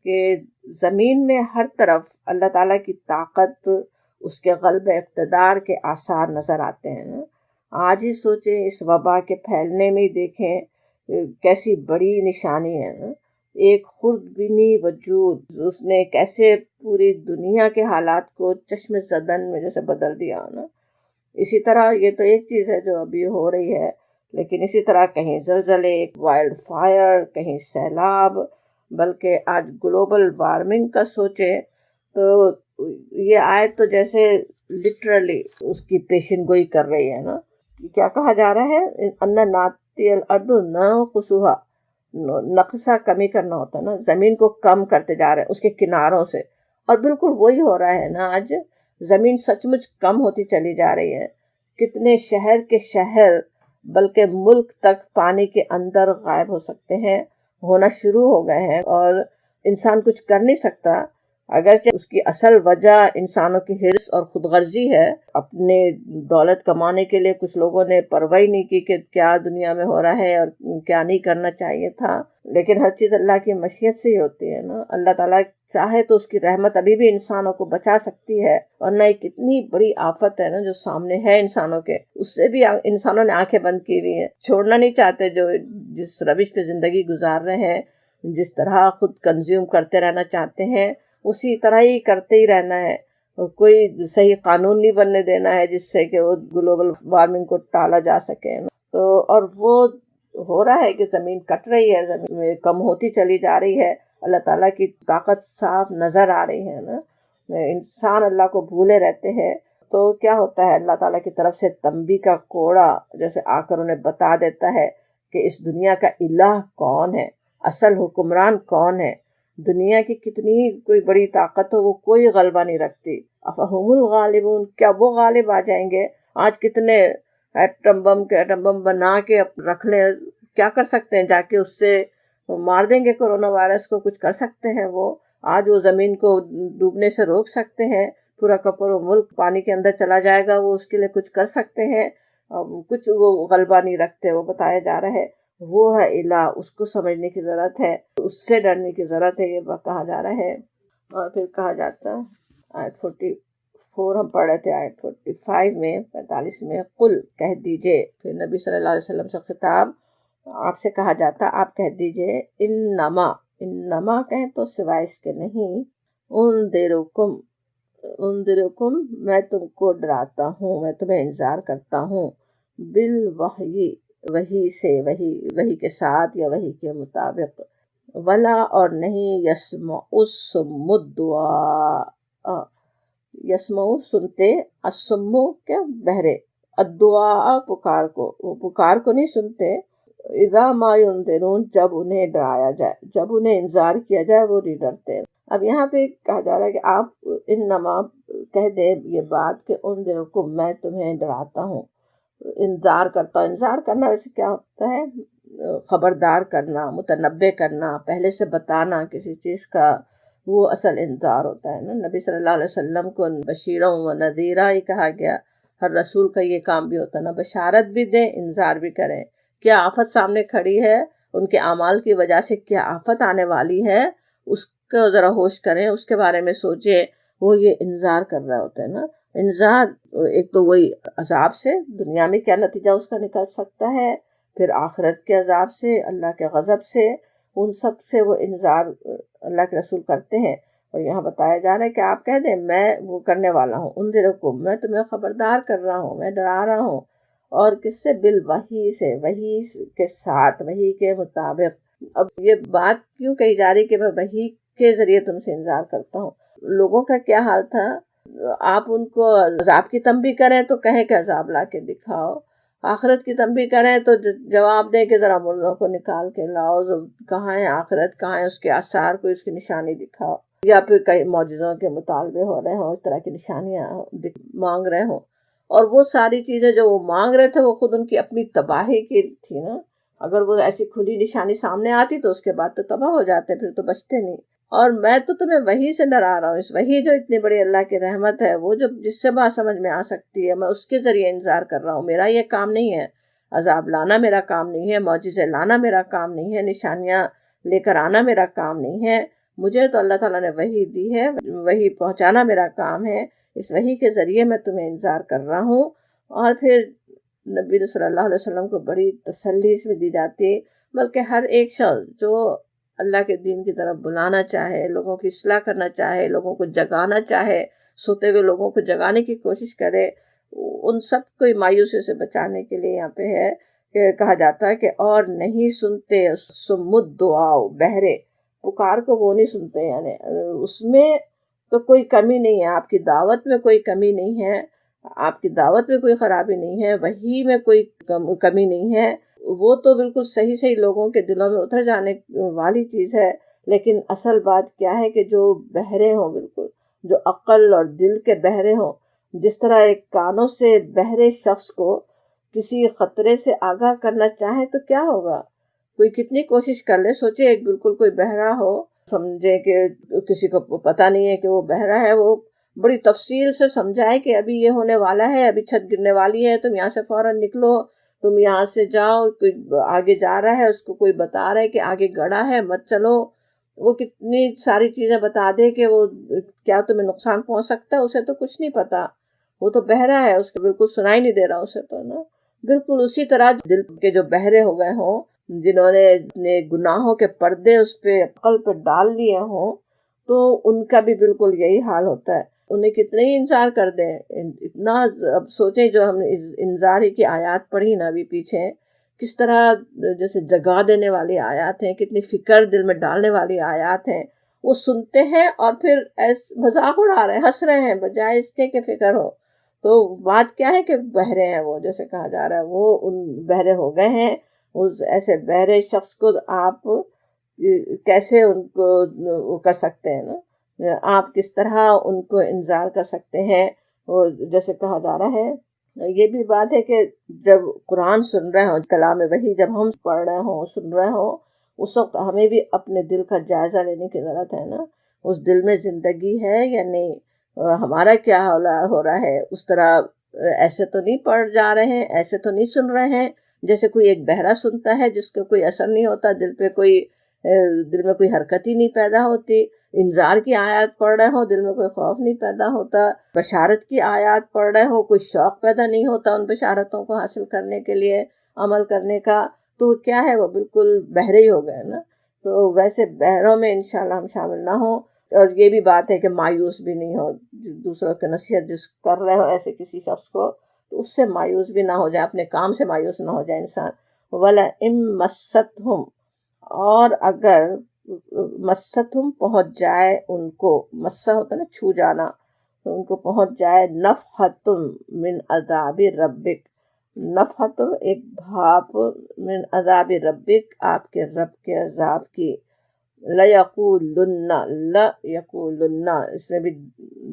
کہ زمین میں ہر طرف اللہ تعالیٰ کی طاقت، اس کے غلبہ اقتدار کے آثار نظر آتے ہیں نا۔ آج ہی سوچیں اس وبا کے پھیلنے میں ہی دیکھیں کیسی بڑی نشانی ہے نا۔ ایک خوردبینی وجود، اس نے کیسے پوری دنیا کے حالات کو چشم زدن میں جیسے بدل دیا نا۔ اسی طرح یہ تو ایک چیز ہے جو ابھی ہو رہی ہے، لیکن اسی طرح کہیں زلزلے، وائلڈ فائر، کہیں سیلاب، بلکہ آج گلوبل وارمنگ کا سوچیں تو یہ آیت تو جیسے لٹرلی اس کی پیشن گوئی کر رہی ہے نا۔ کیا کہا جا رہا ہے؟ ان ناتی الارض نقصها، نقصہ کمی کرنا ہوتا ہے نا، زمین کو کم کرتے جا رہے ہیں اس کے کناروں سے، اور بالکل وہی ہو رہا ہے نا۔ آج زمین سچ مچ کم ہوتی چلی جا رہی ہے، کتنے شہر کے شہر بلکہ ملک تک پانی کے اندر غائب ہو سکتے ہیں، ہونا شروع ہو گئے ہیں، اور انسان کچھ کر نہیں سکتا۔ اگرچہ اس کی اصل وجہ انسانوں کی حرص اور خود غرضی ہے، اپنے دولت کمانے کے لیے کچھ لوگوں نے پرواہ نہیں کی کہ کیا دنیا میں ہو رہا ہے اور کیا نہیں کرنا چاہیے تھا، لیکن ہر چیز اللہ کی مشیت سے ہی ہوتی ہے نا۔ اللہ تعالیٰ چاہے تو اس کی رحمت ابھی بھی انسانوں کو بچا سکتی ہے، ورنہ ایک اتنی بڑی آفت ہے نا جو سامنے ہے انسانوں کے، اس سے بھی انسانوں نے آنکھیں بند کی ہوئی ہیں، چھوڑنا نہیں چاہتے، جو جس روش پہ زندگی گزار رہے ہیں، جس طرح خود کنزیوم کرتے رہنا چاہتے ہیں اسی طرح ہی کرتے ہی رہنا ہے۔ کوئی صحیح قانون نہیں بننے دینا ہے جس سے کہ وہ گلوبل وارمنگ کو ٹالا جا سکے تو، اور وہ ہو رہا ہے کہ زمین کٹ رہی ہے، زمین کم ہوتی چلی جا رہی ہے، اللہ تعالیٰ کی طاقت صاف نظر آ رہی ہے نا۔ انسان اللہ کو بھولے رہتے ہیں، تو کیا ہوتا ہے، اللہ تعالیٰ کی طرف سے تنبیہ کا کوڑا جیسے آ کر انہیں بتا دیتا ہے کہ اس دنیا کا الہ کون ہے، اصل حکمران کون ہے، دنیا کی کتنی کوئی بڑی طاقت ہو وہ کوئی غلبہ نہیں رکھتی۔ افہم الغالبون، کیا وہ غالب آ جائیں گے؟ آج کتنے ایٹم بم بنا کے رکھ لیں، کیا کر سکتے ہیں؟ جا کے اس سے مار دیں گے کرونا وائرس کو، کچھ کر سکتے ہیں وہ؟ آج وہ زمین کو ڈوبنے سے روک سکتے ہیں، پورا کا پورا ملک پانی کے اندر چلا جائے گا، وہ اس کے لیے کچھ کر سکتے ہیں؟ کچھ وہ غلبہ نہیں رکھتے۔ وہ بتایا جا رہا ہے وہ ہے الہ، اس کو سمجھنے کی ضرورت ہے، اس سے ڈرنے کی ضرورت ہے، یہ کہا جا رہا ہے۔ اور پھر کہا جاتا ہے آیت 44 ہم پڑھ رہے تھے، آیت 45 میں 45 میں قل کہہ دیجئے، پھر نبی صلی اللہ علیہ وسلم سے خطاب، آپ سے کہا جاتا آپ کہہ دیجئے انما کہیں تو سوائے اس کے نہیں، انذرکم میں تم کو ڈراتا ہوں، میں تمہیں انذار کرتا ہوں، بالوحی وحی سے، وحی کے ساتھ یا وحی کے مطابق، ولا اور نہیں یسمع الصم الدعاء، یسمع سنتے، الصم کیا بہرے، الدعاء پکار کو، وہ پکار کو نہیں سنتے، اذا ما ينذرون جب انہیں ڈرایا جائے، جب انہیں انذار کیا جائے وہ نہیں ڈرتے۔ اب یہاں پہ کہا جا رہا ہے کہ آپ انما کہہ دے یہ بات کہ انذرکم میں تمہیں ڈراتا ہوں، انذار کرتا ہوں۔ انذار کرنا ویسے کیا ہوتا ہے؟ خبردار کرنا، متنبع کرنا، پہلے سے بتانا کسی چیز کا، وہ اصل انذار ہوتا ہے نا۔ نبی صلی اللہ علیہ وسلم کو بشیرا و نذیرا ہی کہا گیا، ہر رسول کا یہ کام بھی ہوتا ہے نا، بشارت بھی دیں، انذار بھی کریں۔ کیا آفت سامنے کھڑی ہے، ان کے اعمال کی وجہ سے کیا آفت آنے والی ہے، اس کو ذرا ہوش کریں، اس کے بارے میں سوچیں، وہ یہ انذار کر رہا ہوتا ہے نا۔ انذار ایک تو وہی عذاب سے، دنیا میں کیا نتیجہ اس کا نکل سکتا ہے، پھر آخرت کے عذاب سے، اللہ کے غضب سے، ان سب سے وہ انذار اللہ کے رسول کرتے ہیں۔ اور یہاں بتایا جا رہا ہے کہ آپ کہہ دیں میں وہ کرنے والا ہوں، انذرکم میں تمہیں خبردار کر رہا ہوں، میں ڈرا رہا ہوں۔ اور کس سے؟ بالوحی سے، وحی کے ساتھ، وحی کے مطابق۔ اب یہ بات کیوں کہی جا رہی کہ میں وحی کے ذریعے تم سے انذار کرتا ہوں؟ لوگوں کا کیا حال تھا، آپ ان کو عذاب کی تنبیہ کریں تو کہیں کہ عذاب لا کے دکھاؤ، آخرت کی تنبیہ کریں تو جواب دیں کہ ذرا مردوں کو نکال کے لاؤ، کہاں ہے آخرت، کہاں ہے اس کے آثار، کوئی اس کی نشانی دکھاؤ، یا پھر کئی معجزوں کے مطالبے ہو رہے ہوں، اس طرح کی نشانیاں مانگ رہے ہوں۔ اور وہ ساری چیزیں جو وہ مانگ رہے تھے وہ خود ان کی اپنی تباہی کی تھی نا۔ اگر وہ ایسی کھلی نشانی سامنے آتی تو اس کے بعد تو تباہ ہو جاتے، پھر تو بچتے نہیں۔ اور میں تو تمہیں وحی سے ڈرا رہا ہوں، اس وحی جو اتنی بڑی اللہ کی رحمت ہے، وہ جو جس سے بات سمجھ میں آ سکتی ہے، میں اس کے ذریعے انذار کر رہا ہوں۔ میرا یہ کام نہیں ہے، عذاب لانا میرا کام نہیں ہے، معجزے لانا میرا کام نہیں ہے، نشانیاں لے کر آنا میرا کام نہیں ہے۔ مجھے تو اللہ تعالیٰ نے وحی دی ہے، وحی پہنچانا میرا کام ہے، اس وحی کے ذریعے میں تمہیں انذار کر رہا ہوں۔ اور پھر نبی صلی اللہ علیہ وسلم کو بڑی تسلی اس میں دی جاتی، بلکہ ہر ایک شخص جو اللہ کے دین کی طرف بلانا چاہے، لوگوں کی اصلاح کرنا چاہے، لوگوں کو جگانا چاہے، سوتے ہوئے لوگوں کو جگانے کی کوشش کرے، ان سب کو مایوسی سے بچانے کے لیے یہاں پہ ہے کہ کہا جاتا ہے کہ اور نہیں سنتے صم الدعاء، بہرے پکار کو وہ نہیں سنتے، یعنی اس میں تو کوئی کمی نہیں ہے، آپ کی دعوت میں کوئی کمی نہیں ہے، آپ کی دعوت میں کوئی خرابی نہیں ہے، وحی میں کوئی کمی نہیں ہے، وہ تو بالکل صحیح لوگوں کے دلوں میں اتر جانے والی چیز ہے۔ لیکن اصل بات کیا ہے کہ جو بہرے ہوں، بالکل جو عقل اور دل کے بہرے ہوں، جس طرح ایک کانوں سے بہرے شخص کو کسی خطرے سے آگاہ کرنا چاہے تو کیا ہوگا؟ کوئی کتنی کوشش کر لے، سوچے ایک بالکل کوئی بہرا ہو، سمجھے کہ کسی کو پتہ نہیں ہے کہ وہ بہرا ہے، وہ بڑی تفصیل سے سمجھائے کہ ابھی یہ ہونے والا ہے، ابھی چھت گرنے والی ہے، تم یہاں سے فوراً نکلو، تم یہاں سے جاؤ، کوئی آگے جا رہا ہے اس کو کوئی بتا رہا ہے کہ آگے گڑھا ہے مت چلو، وہ کتنی ساری چیزیں بتا دے کہ وہ کیا تمہیں نقصان پہنچ سکتا ہے، اسے تو کچھ نہیں پتا، وہ تو بہرا ہے، اس کو بالکل سنائی نہیں دے رہا اسے تو نا۔ بالکل اسی طرح دل کے جو بہرے ہو گئے ہوں، جنہوں نے اپنے گناہوں کے پردے اس پہ عقل پہ ڈال لیے ہوں، تو ان کا بھی بالکل یہی حال ہوتا ہے، انہیں کتنے ہی انذار کر دیں اتنا۔ اب سوچیں جو ہم نے انذار کی آیات پڑھی نا ابھی پیچھے، کس طرح جیسے جگا دینے والی آیات ہیں، کتنی فکر دل میں ڈالنے والی آیات ہیں، وہ سنتے ہیں اور پھر مذاق اڑا رہے ہیں، ہنس رہے ہیں، بجائے اس کے کہ فکر ہو۔ تو بات کیا ہے کہ بہرے ہیں وہ، جیسے کہا جا رہا ہے وہ ان بہرے ہو گئے ہیں. اس ایسے بہرے شخص کو آپ کیسے ان کو وہ کر سکتے ہیں نا، آپ کس طرح ان کو انذار کر سکتے ہیں. اور جیسے کہا جا رہا ہے یہ بھی بات ہے کہ جب قرآن سن رہے ہوں، کلام وحی جب ہم پڑھ رہے ہوں، سن رہے ہوں، اس وقت ہمیں بھی اپنے دل کا جائزہ لینے کی ضرورت ہے نا. اس دل میں زندگی ہے یا نہیں، ہمارا کیا ہو رہا ہے. اس طرح ایسے تو نہیں پڑھ جا رہے ہیں، ایسے تو نہیں سن رہے ہیں جیسے کوئی ایک بہرا سنتا ہے جس کا کوئی اثر نہیں ہوتا، دل میں کوئی حرکت ہی نہیں پیدا ہوتی. انذار کی آیات پڑھ رہے ہو، دل میں کوئی خوف نہیں پیدا ہوتا. بشارت کی آیات پڑھ رہے ہو، کوئی شوق پیدا نہیں ہوتا ان بشارتوں کو حاصل کرنے کے لیے، عمل کرنے کا. تو کیا ہے، وہ بالکل بہرے ہی ہو گئے نا. تو ویسے بہروں میں انشاءاللہ ہم شامل نہ ہوں. اور یہ بھی بات ہے کہ مایوس بھی نہیں ہو. دوسروں کی نصیحت جس کر رہے ہو ایسے کسی شخص کو، تو اس سے مایوس بھی نہ ہو جائے، اپنے کام سے مایوس نہ ہو جائے انسان. وَلَئِن مَسَّتْهُمْ، اور اگر مَسَّتْهُمْ پہنچ جائے ان کو، مسّا ہوتا ہے نا چھو جانا، تو ان کو پہنچ جائے نفحۃ من عذاب ربک، نفحۃ ایک بھاپ، من عذاب ربک آپ کے رب کے عذاب کی. لَيَقُولُنَّ، لَيَقُولُنَّ اس میں بھی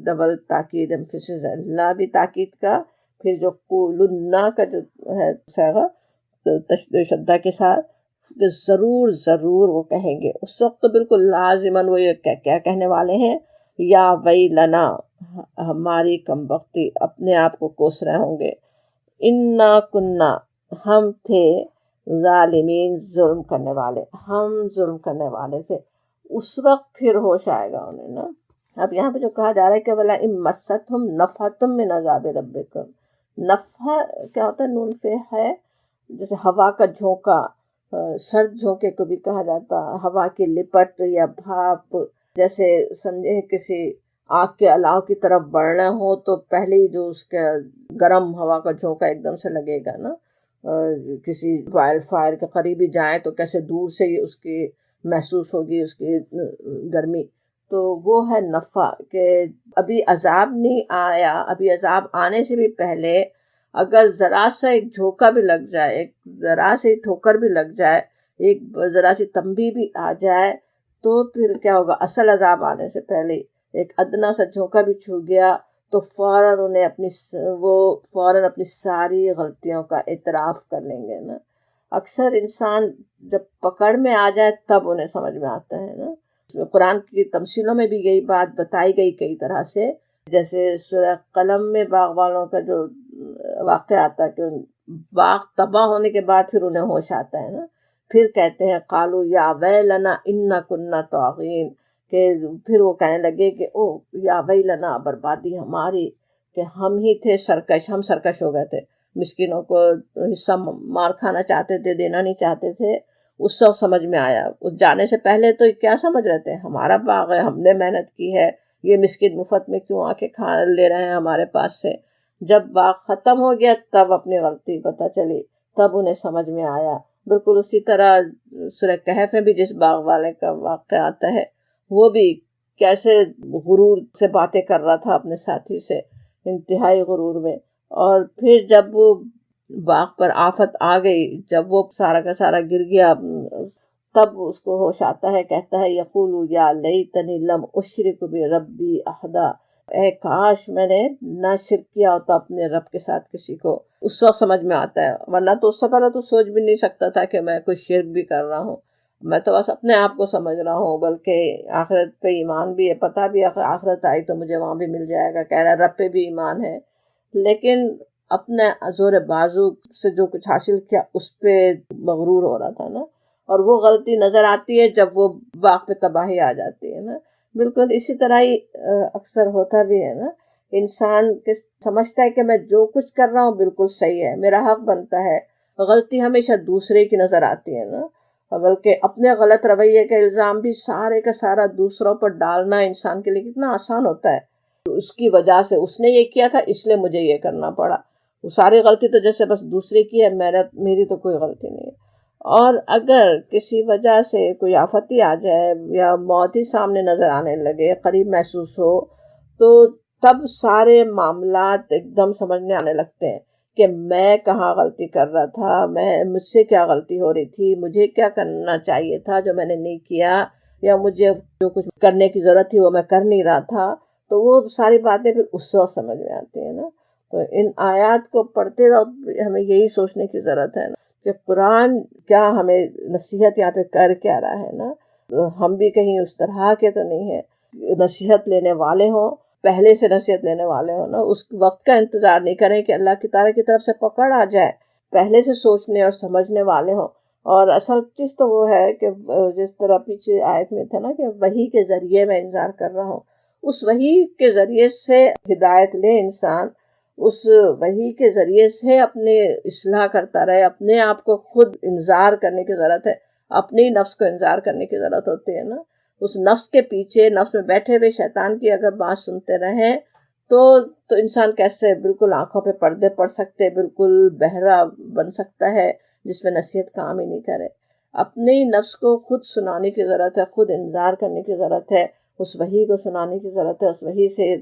ڈبل تاکید ایمفسس ہے، لا بھی تاکید کا، پھر جو قولُنَّ کا جو ہے صیغہ تشدید شدہ کے ساتھ، کہ ضرور ضرور وہ کہیں گے. اس وقت تو بالکل لازماً وہ یہ کیا کہنے والے ہیں، یا ویلنا، ہماری کم بختی، اپنے آپ کو کوس رہے ہوں گے. انا کننا، ہم تھے، ظالمین ظلم کرنے والے، ہم ظلم کرنے والے تھے. اس وقت پھر ہوش آئے گا انہیں نا. اب یہاں پہ جو کہا جا رہا ہے کہ بلا ان مستہم نفحۃ من عذاب ربکم، نفحہ کیا ہوتا ہے، نون فے ہے، جیسے ہوا کا جھونکا، سرد جھونکے کو بھی کہا جاتا، ہوا کی لپٹ یا بھاپ. جیسے سمجھے کسی آگ کے الاؤ کی طرف بڑھنا ہو تو پہلے ہی جو اس کا گرم ہوا کا جھونکا ایک دم سے لگے گا نا. کسی وائلڈ فائر کے قریب ہی جائیں تو کیسے دور سے ہی اس کی محسوس ہوگی اس کی گرمی. تو وہ ہے نفع، کہ ابھی عذاب نہیں آیا، ابھی عذاب آنے سے بھی پہلے اگر ذرا سا ایک جھونکا بھی لگ جائے، ایک ذرا سی ٹھوکر بھی لگ جائے، ایک ذرا سی تنبیہ بھی آ جائے، تو پھر کیا ہوگا، اصل عذاب آنے سے پہلے ایک ادنا سا جھونکا بھی چھو گیا تو فوراً اپنی ساری غلطیوں کا اعتراف کر لیں گے نا. اکثر انسان جب پکڑ میں آ جائے تب انہیں سمجھ میں آتا ہے نا. قرآن کی تمثیلوں میں بھی یہی بات بتائی گئی کئی طرح سے. جیسے سورہ قلم میں باغ والوں کا جو واقعہ آتا ہے کہ باغ تباہ ہونے کے بعد پھر انہیں ہوش آتا ہے نا. پھر کہتے ہیں قالوا یا ویلنا انا کننا طاغین، کہ پھر وہ کہنے لگے کہ او یا ویلنا، بربادی ہماری، کہ ہم ہی تھے سرکش، ہم سرکش ہو گئے تھے، مسکینوں کو حصہ مار کھانا چاہتے تھے، دینا نہیں چاہتے تھے. اس سے سمجھ میں آیا. اس جانے سے پہلے تو کیا سمجھ رہے تھے، ہمارا باغ ہے، ہم نے محنت کی ہے، یہ مسکین مفت میں کیوں آ کے کھا لے رہے ہیں ہمارے پاس سے. جب باغ ختم ہو گیا تب اپنی غلطی پتہ چلی، تب انہیں سمجھ میں آیا. بالکل اسی طرح سورہ کہف میں بھی جس باغ والے کا واقعہ آتا ہے، وہ بھی کیسے غرور سے باتیں کر رہا تھا اپنے ساتھی سے، انتہائی غرور میں. اور پھر جب وہ باغ پر آفت آ گئی، جب وہ سارا کا سارا گر گیا، تب اس کو ہوش آتا ہے، کہتا ہے یقول یا لیتنی لم اشرک بربی احدا، اے کاش میں نے نہ شرک کیا ہوتا اپنے رب کے ساتھ کسی کو. اس وقت سمجھ میں آتا ہے، ورنہ تو اس سے پہلے تو سوچ بھی نہیں سکتا تھا کہ میں کوئی شرک بھی کر رہا ہوں. میں تو بس اپنے آپ کو سمجھ رہا ہوں، بلکہ آخرت پہ ایمان بھی ہے، پتہ بھی آخرت آئی تو مجھے وہاں بھی مل جائے گا، کہہ رہا ہے رب پہ بھی ایمان ہے، لیکن اپنے زور بازو سے جو کچھ حاصل کیا اس پہ مغرور ہو رہا تھا نا. اور وہ غلطی نظر آتی ہے جب وہ باغ پہ تباہی آ جاتی ہے نا. بالکل اسی طرح ہی اکثر ہوتا بھی ہے نا. انسان سمجھتا ہے کہ میں جو کچھ کر رہا ہوں بالکل صحیح ہے، میرا حق بنتا ہے، غلطی ہمیشہ دوسرے کی نظر آتی ہے نا. بلکہ اپنے غلط رویے کا الزام بھی سارے کا سارا دوسروں پر ڈالنا انسان کے لیے کتنا آسان ہوتا ہے. اس کی وجہ سے اس نے یہ کیا تھا اس لیے مجھے یہ کرنا پڑا. وہ ساری غلطی تو جیسے بس دوسرے کی ہے، میری تو کوئی غلطی نہیں ہے. اور اگر کسی وجہ سے کوئی آفت ہی آ جائے یا موت ہی سامنے نظر آنے لگے، قریب محسوس ہو، تو تب سارے معاملات ایک دم سمجھنے آنے لگتے ہیں کہ میں کہاں غلطی کر رہا تھا، مجھ سے کیا غلطی ہو رہی تھی، مجھے کیا کرنا چاہیے تھا جو میں نے نہیں کیا، یا مجھے جو کچھ کرنے کی ضرورت تھی وہ میں کر نہیں رہا تھا. تو وہ ساری باتیں پھر اس وقت سمجھ میں آتی ہیں نا. تو ان آیات کو پڑھتے وقت ہمیں یہی سوچنے کی ضرورت ہے نا کہ قرآن کیا ہمیں نصیحت یہاں پہ کر کیا رہا ہے نا. ہم بھی کہیں اس طرح کے تو نہیں ہیں. نصیحت لینے والے ہوں، پہلے سے نصیحت لینے والے ہوں نا، اس وقت کا انتظار نہیں کریں کہ اللہ کی تعالیٰ کی طرف سے پکڑ آ جائے، پہلے سے سوچنے اور سمجھنے والے ہوں. اور اصل چیز تو وہ ہے کہ جس طرح پیچھے آیت میں تھا نا کہ وحی کے ذریعے میں انذار کر رہا ہوں، اس وحی کے ذریعے سے ہدایت لے انسان، اس وحی کے ذریعے سے اپنے اصلاح کرتا رہے. اپنے آپ کو خود انذار کرنے کی ضرورت ہے، اپنی نفس کو انذار کرنے کی ضرورت ہوتی ہے نا. اس نفس کے پیچھے، نفس میں بیٹھے ہوئے شیطان کی اگر بات سنتے رہیں تو انسان کیسے بالکل آنکھوں پہ پردے پڑ سکتے، بالکل بہرا بن سکتا ہے جس میں نصیحت کام ہی نہیں کرے. اپنی نفس کو خود سنانے کی ضرورت ہے، خود انذار کرنے کی ضرورت ہے، اس وحی کو سنانے کی ضرورت ہے، اس وحی سے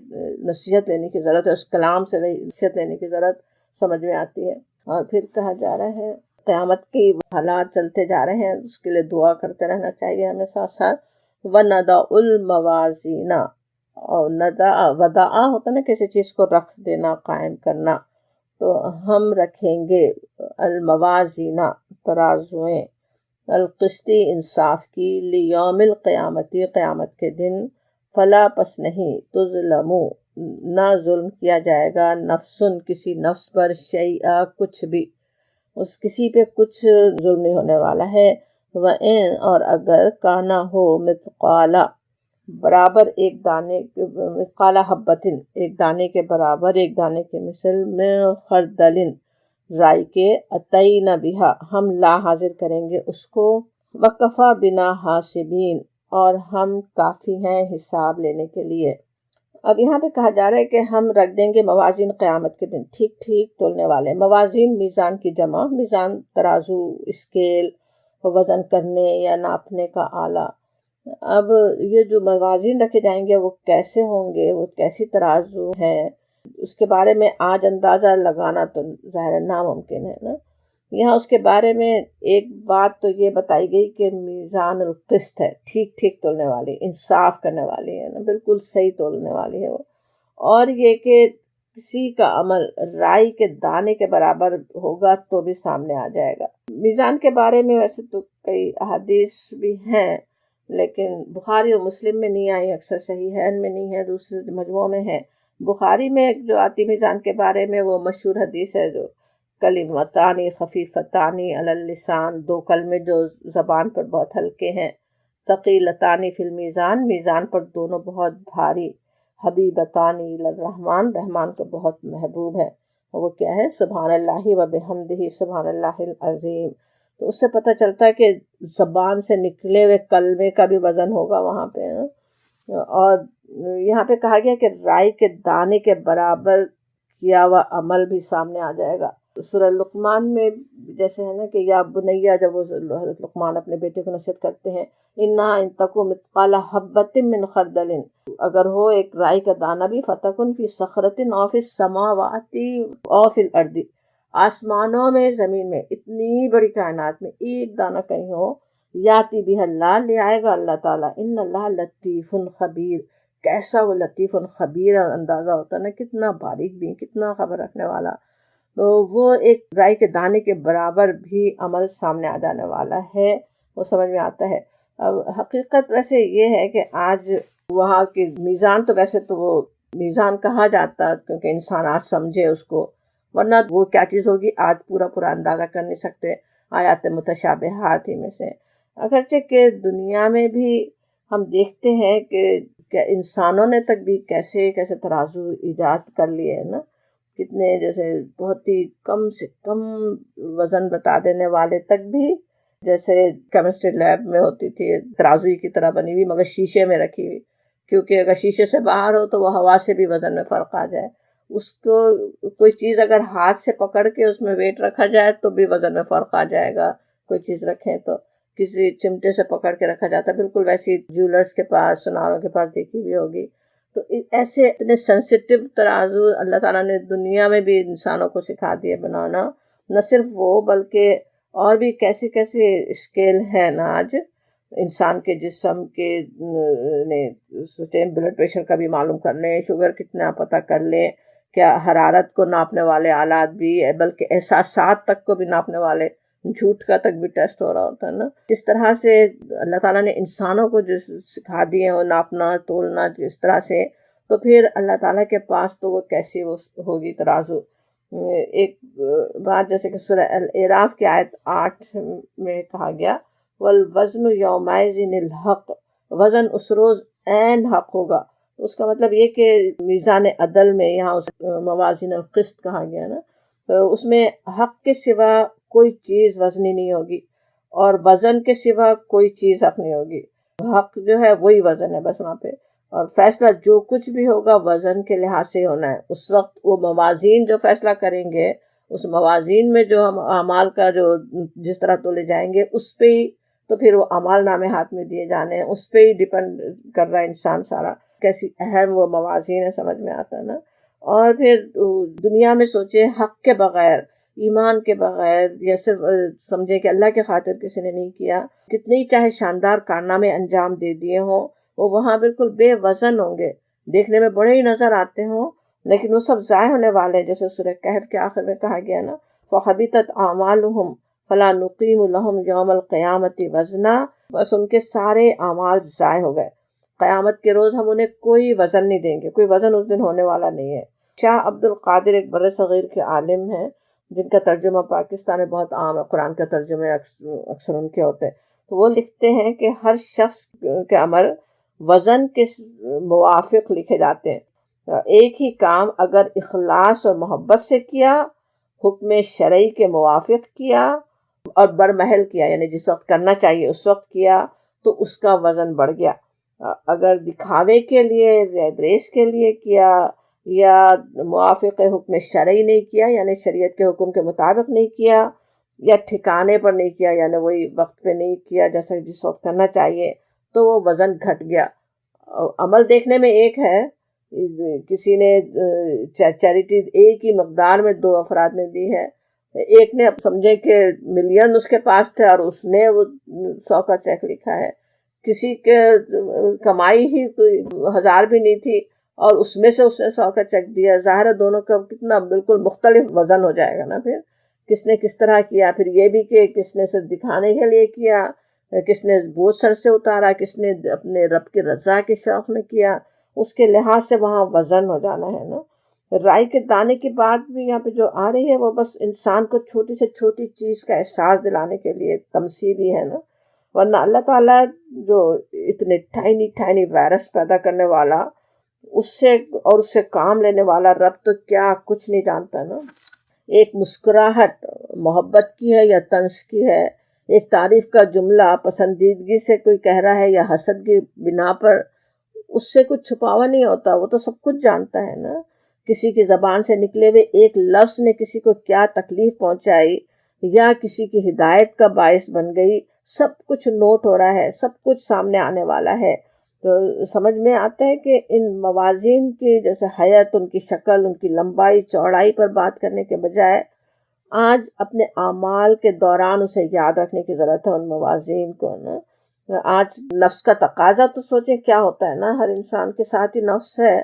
نصیحت لینے کی ضرورت ہے، اس کلام سے نصیحت لینے کی ضرورت سمجھ میں آتی ہے. اور پھر کہا جا رہا ہے قیامت کی حالات چلتے جا رہے ہیں، اس کے لیے دعا کرتے رہنا چاہیے ہمیں ساتھ ساتھ. وَنَضَعُ الْمَوَازِينَ، اور وضع ہوتا نا کسی چیز کو رکھ دینا، قائم کرنا. تو ہم رکھیں گے الموازین ترازویں، القسطی انصاف کی، لیوم القیامتی قیامت کے دن، فلا پس نہیں، تظلمو نہ ظلم کیا جائے گا، نفسن کسی نفس پر، شیئا کچھ بھی، اس کسی پہ کچھ ظلم نہیں ہونے والا ہے. وَإِن اور اگر کانا ہو مثقالا برابر ایک دانے، مثقالا حبتن ایک دانے کے برابر، ایک دانے کے مثل، میں خردلن رائی کے، اتینا بہا ہم لا حاضر کریں گے اس کو، وکفا بنا حاسبین اور ہم کافی ہیں حساب لینے کے لیے. اب یہاں پہ کہا جا رہا ہے کہ ہم رکھ دیں گے موازین قیامت کے دن، ٹھیک ٹھیک تولنے والے. موازین میزان کی جمع، میزان ترازو، اسکیل، وزن کرنے یا ناپنے کا آلہ. اب یہ جو موازین رکھے جائیں گے وہ کیسے ہوں گے، وہ کیسی ترازو ہیں، اس کے بارے میں آج اندازہ لگانا تو ظاہر ناممکن ہے نا. یہاں اس کے بارے میں ایک بات تو یہ بتائی گئی کہ میزان القسط ہے، ٹھیک ٹھیک تولنے والی، انصاف کرنے والی ہے نا، بالکل صحیح تولنے والی ہے وہ. اور یہ کہ کسی کا عمل رائی کے دانے کے برابر ہوگا تو بھی سامنے آ جائے گا. میزان کے بارے میں ویسے تو کئی احادیث بھی ہیں، لیکن بخاری اور مسلم میں نہیں آئی، اکثر صحیحین میں نہیں ہے، دوسرے مجموعوں میں ہے. بخاری میں جو آتی میزان کے بارے میں وہ مشہور حدیث ہے جو کلمتانی خفیفتانی علی اللسان، دو کلمے جو زبان پر بہت ہلکے ہیں، ثقیلتانی فی المیزان میزان پر دونوں بہت بھاری، حبیبتانی الی الرحمن رحمان کو بہت محبوب ہے. وہ کیا ہے؟ سبحان اللہ و بحمدہ سبحان اللہ العظیم. تو اس سے پتہ چلتا ہے کہ زبان سے نکلے ہوئے کلمے کا بھی وزن ہوگا وہاں پہ. اور یہاں پہ کہا گیا کہ رائی کے دانے کے برابر کیا ہوا عمل بھی سامنے آ جائے گا. سورہ لقمان میں جیسے ہے نا کہ یا بنیا، جب وہ حضرت لقمان اپنے بیٹے کو نصیحت کرتے ہیں، انہا ان تکو مثقال حبۃ من خردل، اگر ہو ایک رائی کا دانہ بھی، فتکن فی صخرۃ او فی السماوات او فی الارض، آسمانوں میں، زمین میں، اتنی بڑی کائنات میں ایک دانہ کہیں ہو، یاتی بھی اللہ لے آئے گا اللہ تعالیٰ. ان اللہ لطیف خبیر، کیسا وہ لطیف خبیر اندازہ ہوتا ہے نا، کتنا باریک بھی، کتنا خبر رکھنے والا. تو وہ ایک رائی کے دانے کے برابر بھی عمل سامنے آ جانے والا ہے، وہ سمجھ میں آتا ہے. اب حقیقت ویسے یہ ہے کہ آج وہاں کے میزان تو ویسے تو وہ میزان کہا جاتا کیونکہ انسان آج سمجھے اس کو، ورنہ وہ کیا چیز ہوگی آج پورا اندازہ کر نہیں سکتے آیات متشابہات ہی میں سے. اگرچہ کہ دنیا میں بھی ہم دیکھتے ہیں کہ انسانوں نے تک بھی کیسے کیسے ترازو ایجاد کر لیے ہیں نا، کتنے جیسے بہت ہی کم سے کم وزن بتا دینے والے تک بھی، جیسے کیمسٹری لیب میں ہوتی تھی ترازوی کی طرح بنی ہوئی مگر شیشے میں رکھی ہوئی، کیونکہ اگر شیشے سے باہر ہو تو وہ ہوا سے بھی وزن میں فرق آ جائے. اس کو کوئی چیز اگر ہاتھ سے پکڑ کے اس میں ویٹ رکھا جائے تو بھی وزن میں فرق آ جائے گا. کوئی چیز رکھیں تو کسی چمٹے سے پکڑ کے رکھا جاتا ہے، بالکل ویسی جولرز کے پاس، سناروں کے پاس دیکھی بھی ہوگی. تو ایسے اتنے سینسیٹیو ترازو اللہ تعالیٰ نے دنیا میں بھی انسانوں کو سکھا دیا بنانا. نہ صرف وہ بلکہ اور بھی کیسے کیسے اسکیل ہے نا آج انسان کے جسم کے بلڈ پریشر کا بھی معلوم کر لیں, شوگر کتنا پتہ کر لیں, کیا حرارت کو ناپنے والے آلات بھی, بلکہ احساسات تک کو بھی ناپنے والے, جھوٹ کا تک بھی ٹیسٹ ہو رہا ہوتا ہے نا. اس طرح سے اللہ تعالیٰ نے انسانوں کو جو سکھا دیے ہو ناپنا تولنا اس طرح سے, تو پھر اللہ تعالیٰ کے پاس تو وہ کیسی وہ ہوگی ترازو. ایک بات جیسے کہ سورہ الاعراف کی آیت 8 میں کہا گیا والوزن یومئذ الحق, وزن اس روز عین حق ہوگا. اس کا مطلب یہ کہ میزان عدل میں یہاں موازین القسط کہا گیا نا, تو اس میں حق کے سوا کوئی چیز وزنی نہیں ہوگی اور وزن کے سوا کوئی چیز حق نہیں ہوگی. حق جو ہے وہی وزن ہے بس وہاں پہ, اور فیصلہ جو کچھ بھی ہوگا وزن کے لحاظ سے ہونا ہے. اس وقت وہ موازین جو فیصلہ کریں گے, اس موازین میں جو ہم اعمال کا جو جس طرح تولے جائیں گے اس پہ ہی تو پھر وہ اعمال نامے ہاتھ میں دیے جانے ہیں, اس پہ ہی ڈیپینڈ کر رہا ہے انسان سارا. کیسی اہم وہ موازین ہے سمجھ میں آتا ہے نا. اور پھر دنیا میں سوچے حق کے بغیر, ایمان کے بغیر, یا صرف سمجھے کہ اللہ کے خاطر کسی نے نہیں کیا, کتنے ہی چاہے شاندار کارنامے انجام دے دیے ہوں, وہ وہاں بالکل بے وزن ہوں گے, دیکھنے میں بڑے ہی نظر آتے ہوں لیکن وہ سب ضائع ہونے والے ہیں. جیسے سورہ کہف کے آخر میں کہا گیا نا فَحَبِطَتْ أَعْمَالُهُمْ فَلَا نُقِيمُ لَهُمْ يَوْمَ الْقِيَامَةِ وَزْنًا, بس ان کے سارے اعمال ضائع ہو گئے. قیامت کے روز ہم انہیں کوئی وزن نہیں دیں گے, کوئی وزن اس دن ہونے والا نہیں ہے. شاہ عبد القادر ایک بر صغیر کے عالم ہیں جن کا ترجمہ پاکستان میں بہت عام ہے, قرآن کا ترجمے اکثر ان کے ہوتے ہیں. تو وہ لکھتے ہیں کہ ہر شخص کے عمل وزن کے موافق لکھے جاتے ہیں. ایک ہی کام اگر اخلاص اور محبت سے کیا, حکم شرعی کے موافق کیا اور برمحل کیا, یعنی جس وقت کرنا چاہیے اس وقت کیا, تو اس کا وزن بڑھ گیا. اگر دکھاوے کے لیے یا ریس کے لیے کیا یا موافق حکم شرعی نہیں کیا, یعنی شریعت کے حکم کے مطابق نہیں کیا, یا ٹھکانے پر نہیں کیا, یعنی وہی وقت پہ نہیں کیا جیسا جس وقت کرنا چاہیے, تو وہ وزن گھٹ گیا. عمل دیکھنے میں ایک ہے, کسی نے چیریٹی ایک ہی مقدار میں 2 افراد نے دی ہے, ایک نے سمجھے کہ ملین اس کے پاس تھے اور اس نے وہ 100 کا چیک لکھا ہے, کسی کے کمائی ہی کوئی 1000 بھی نہیں تھی اور اس میں سے اس نے 100 کا چیک دیا. ظاہر ہے دونوں کا کتنا بالکل مختلف وزن ہو جائے گا نا. پھر کس نے کس طرح کیا, پھر یہ بھی کہ کس نے صرف دکھانے کے لیے کیا, کس نے بوجھ سر سے اتارا, کس نے اپنے رب کی رضا کے شوق میں کیا, اس کے لحاظ سے وہاں وزن ہو جانا ہے نا. رائی کے دانے کی بات بھی یہاں پہ جو آ رہی ہے وہ بس انسان کو چھوٹی سے چھوٹی چیز کا احساس دلانے کے لیے تمثیلی ہے نا. ورنہ اللہ تعالیٰ جو اتنے ٹائنی وائرس پیدا کرنے والا, اس سے کام لینے والا رب تو کیا کچھ نہیں جانتا نا. ایک مسکراہٹ محبت کی ہے یا طنز کی ہے, ایک تعریف کا جملہ پسندیدگی سے کوئی کہہ رہا ہے یا حسد کی بنا پر, اس سے کچھ چھپاوا نہیں ہوتا, وہ تو سب کچھ جانتا ہے نا. کسی کی زبان سے نکلے ہوئے ایک لفظ نے کسی کو کیا تکلیف پہنچائی یا کسی کی ہدایت کا باعث بن گئی, سب کچھ نوٹ ہو رہا ہے, سب کچھ سامنے آنے والا ہے. تو سمجھ میں آتا ہے کہ ان موازین کی جیسے حیت, ان کی شکل, ان کی لمبائی چوڑائی پر بات کرنے کے بجائے آج اپنے اعمال کے دوران اسے یاد رکھنے کی ضرورت ہے ان موازین کو نا. آج نفس کا تقاضا تو سوچیں کیا ہوتا ہے نا, ہر انسان کے ساتھ ہی نفس ہے,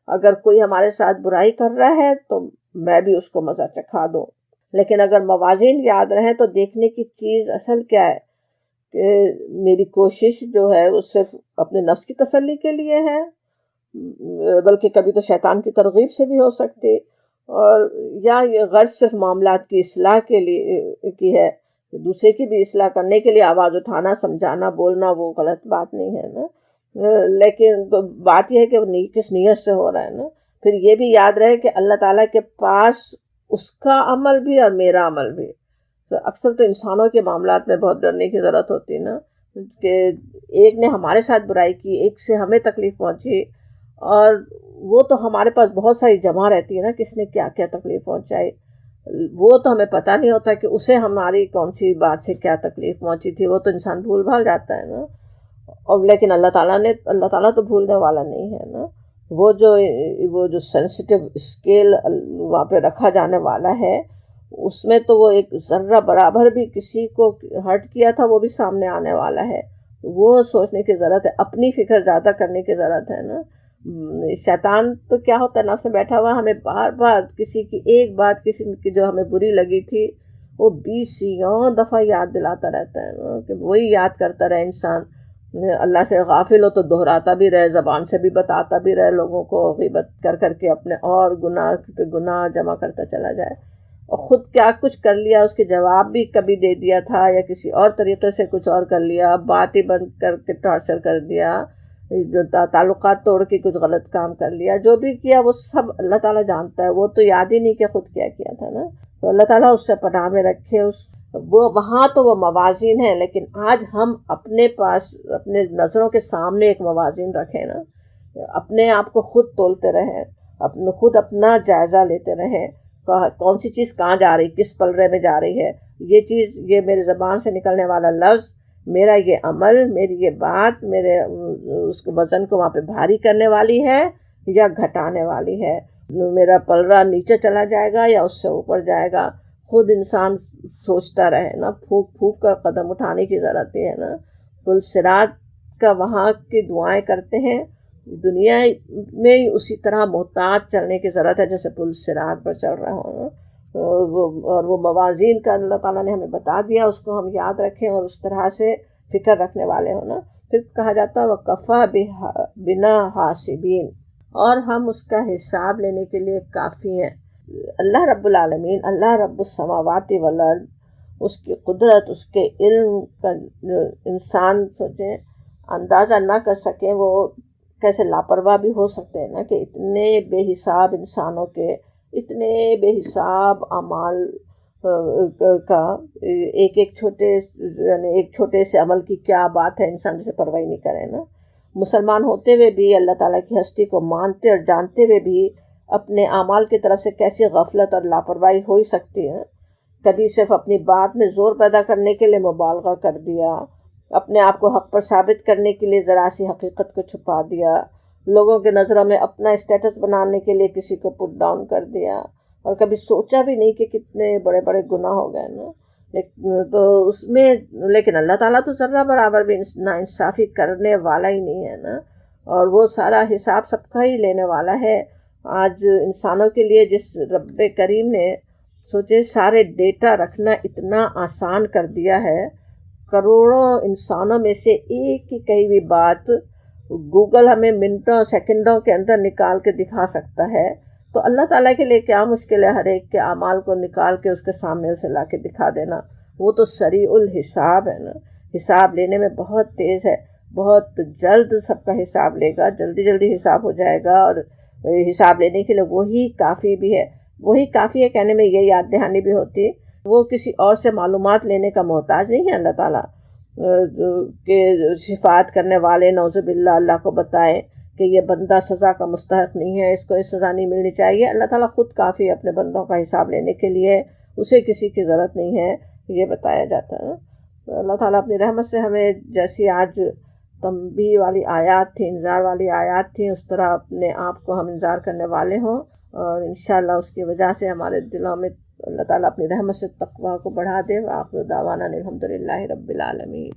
اگر کوئی ہمارے ساتھ برائی کر رہا ہے تو میں بھی اس کو مزہ چکھا دوں. لیکن اگر موازین یاد رہیں تو دیکھنے کی چیز اصل کیا ہے کہ میری کوشش جو ہے وہ صرف اپنے نفس کی تسلی کے لیے ہے, بلکہ کبھی تو شیطان کی ترغیب سے بھی ہو سکتی, اور یا یہ غرض صرف معاملات کی اصلاح کے لیے کی ہے, دوسرے کی بھی اصلاح کرنے کے لیے آواز اٹھانا, سمجھانا, بولنا وہ غلط بات نہیں ہے نا. لیکن تو بات یہ ہے کہ وہ کس نیت سے ہو رہا ہے نا. پھر یہ بھی یاد رہے کہ اللہ تعالیٰ کے پاس اس کا عمل بھی اور میرا عمل بھی. تو اکثر تو انسانوں کے معاملات میں بہت ڈرنے کی ضرورت ہوتی ہے نا, کہ ایک نے ہمارے ساتھ برائی کی, ایک سے ہمیں تکلیف پہنچی, اور وہ تو ہمارے پاس بہت ساری جمع رہتی ہے نا, کس نے کیا کیا تکلیف پہنچائی, وہ تو ہمیں پتہ نہیں ہوتا کہ اسے ہماری کون سی بات سے کیا تکلیف پہنچی تھی, وہ تو انسان بھول بھال جاتا ہے نا. اور لیکن اللہ تعالیٰ تو بھولنے والا نہیں ہے نا. وہ جو سینسٹیو اسکیل وہاں پہ رکھا جانے والا ہے، اس میں تو وہ ایک ذرہ برابر بھی کسی کو ہرٹ کیا تھا وہ بھی سامنے آنے والا ہے. وہ سوچنے کی ضرورت ہے، اپنی فکر زیادہ کرنے کی ضرورت ہے نا. شیطان تو کیا ہوتا ہے، نفس میں بیٹھا ہوا ہمیں بار بار کسی کی ایک بات کسی کی جو ہمیں بری لگی تھی وہ 20 دفعہ یاد دلاتا رہتا ہے نا، کہ وہی یاد کرتا رہے انسان. اللہ سے غافل ہو تو دہراتا بھی رہے، زبان سے بھی بتاتا بھی رہے لوگوں کو، غیبت کر کر کے اپنے اور گناہ پہ گناہ جمع کرتا چلا جائے، اور خود کیا کچھ کر لیا، اس کے جواب بھی کبھی دے دیا تھا یا کسی اور طریقے سے کچھ اور کر لیا، بات ہی بند کر کے ٹارچر کر دیا، جو تعلقات توڑ کے کچھ غلط کام کر لیا، جو بھی کیا وہ سب اللہ تعالیٰ جانتا ہے. وہ تو یاد ہی نہیں کہ خود کیا کیا تھا نا. تو اللہ تعالیٰ اس سے پناہ میں رکھے. وہ وہاں تو وہ موازین ہیں، لیکن آج ہم اپنے پاس اپنے نظروں کے سامنے ایک موازین رکھیں نا، اپنے آپ کو خود تولتے رہیں، خود اپنا جائزہ لیتے رہیں، کون سی چیز کہاں جا رہی، کس پلڑے میں جا رہی ہے، یہ چیز، یہ میرے زبان سے نکلنے والا لفظ، میرا یہ عمل، میری یہ بات میرے اس وزن کو وہاں پہ بھاری کرنے والی ہے یا گھٹانے والی ہے، میرا پلڑا نیچے چلا جائے گا یا اس سے اوپر جائے گا. خود انسان سوچتا رہے نا، پھونک پھونک کر قدم اٹھانے کی ضرورت ہے نا. پل صراط کا وہاں کی دعائیں کرتے ہیں، دنیا میں اسی طرح محتاط چلنے کی ضرورت ہے جیسے پل صراط پر چل رہا ہوں. اور وہ موازین کا اللہ تعالیٰ نے ہمیں بتا دیا، اس کو ہم یاد رکھیں اور اس طرح سے فکر رکھنے والے ہوں نا. پھر کہا جاتا ہے وَكَفَى بِنَا حَاسِبِينَ، اور ہم اس کا حساب لینے کے لیے کافی ہیں. اللہ رب العالمین، اللہ رب السماوات والارض، اس کی قدرت، اس کے علم کا انسان سوچیں اندازہ نہ کر سکیں. وہ کیسے لاپرواہ بھی ہو سکتے ہیں نا، کہ اتنے بے حساب انسانوں کے اتنے بے حساب اعمال کا ایک چھوٹے سے عمل کی کیا بات ہے، انسان جسے پرواہ نہیں کرے نا. مسلمان ہوتے ہوئے بھی اللہ تعالیٰ کی ہستی کو مانتے اور جانتے ہوئے بھی اپنے اعمال کی طرف سے کیسی غفلت اور لاپرواہی ہو ہی سکتی ہے. کبھی صرف اپنی بات میں زور پیدا کرنے کے لیے مبالغہ کر دیا، اپنے آپ کو حق پر ثابت کرنے کے لیے ذرا سی حقیقت کو چھپا دیا، لوگوں کے نظروں میں اپنا اسٹیٹس بنانے کے لیے کسی کو پٹ ڈاؤن کر دیا، اور کبھی سوچا بھی نہیں کہ کتنے بڑے بڑے گناہ ہو گئے نا. تو اس میں لیکن اللہ تعالیٰ تو ذرہ برابر بھی ناانصافی کرنے والا ہی نہیں ہے نا، اور وہ سارا حساب سب کا ہی لینے والا ہے. آج انسانوں کے لیے جس رب کریم نے سوچے سارے ڈیٹا رکھنا اتنا آسان کر دیا ہے، کروڑوں انسانوں میں سے ایک کی کہی ہوئی بات گوگل ہمیں منٹوں سیکنڈوں کے اندر نکال کے دکھا سکتا ہے. تو اللہ تعالیٰ کے لیے کیا مشکل ہے ہر ایک کے اعمال کو نکال کے اس کے سامنے اسے لا کے دکھا دینا. وہ تو سریع الحساب ہے نا، حساب لینے میں بہت تیز ہے، بہت جلد سب کا حساب لے گا، جلدی جلدی حساب ہو جائے گا. اور حساب لینے کے لیے وہی کافی بھی ہے. وہی کافی ہے کہنے میں یہ یاد دہانی بھی ہوتی، وہ کسی اور سے معلومات لینے کا محتاج نہیں ہے اللہ تعالیٰ، کہ شفاعت کرنے والے نعوذ باللہ اللہ کو بتائیں کہ یہ بندہ سزا کا مستحق نہیں ہے، اس کو اس سزا نہیں ملنی چاہیے. اللہ تعالیٰ خود کافی ہے اپنے بندوں کا حساب لینے کے لیے، اسے کسی کی ضرورت نہیں ہے، یہ بتایا جاتا ہے. تو اللہ تعالیٰ اپنی رحمت سے ہمیں جیسی آج تنبیہ والی آیات تھی، انذار والی آیات تھی، اس طرح اپنے آپ کو ہم انذار کرنے والے ہوں، اور انشاءاللہ اس کی وجہ سے ہمارے دلوں میں اللہ تعالیٰ اپنی رحمت سے تقویٰ کو بڑھا دے. وآخر دعوانا الحمدللہ رب العالمین.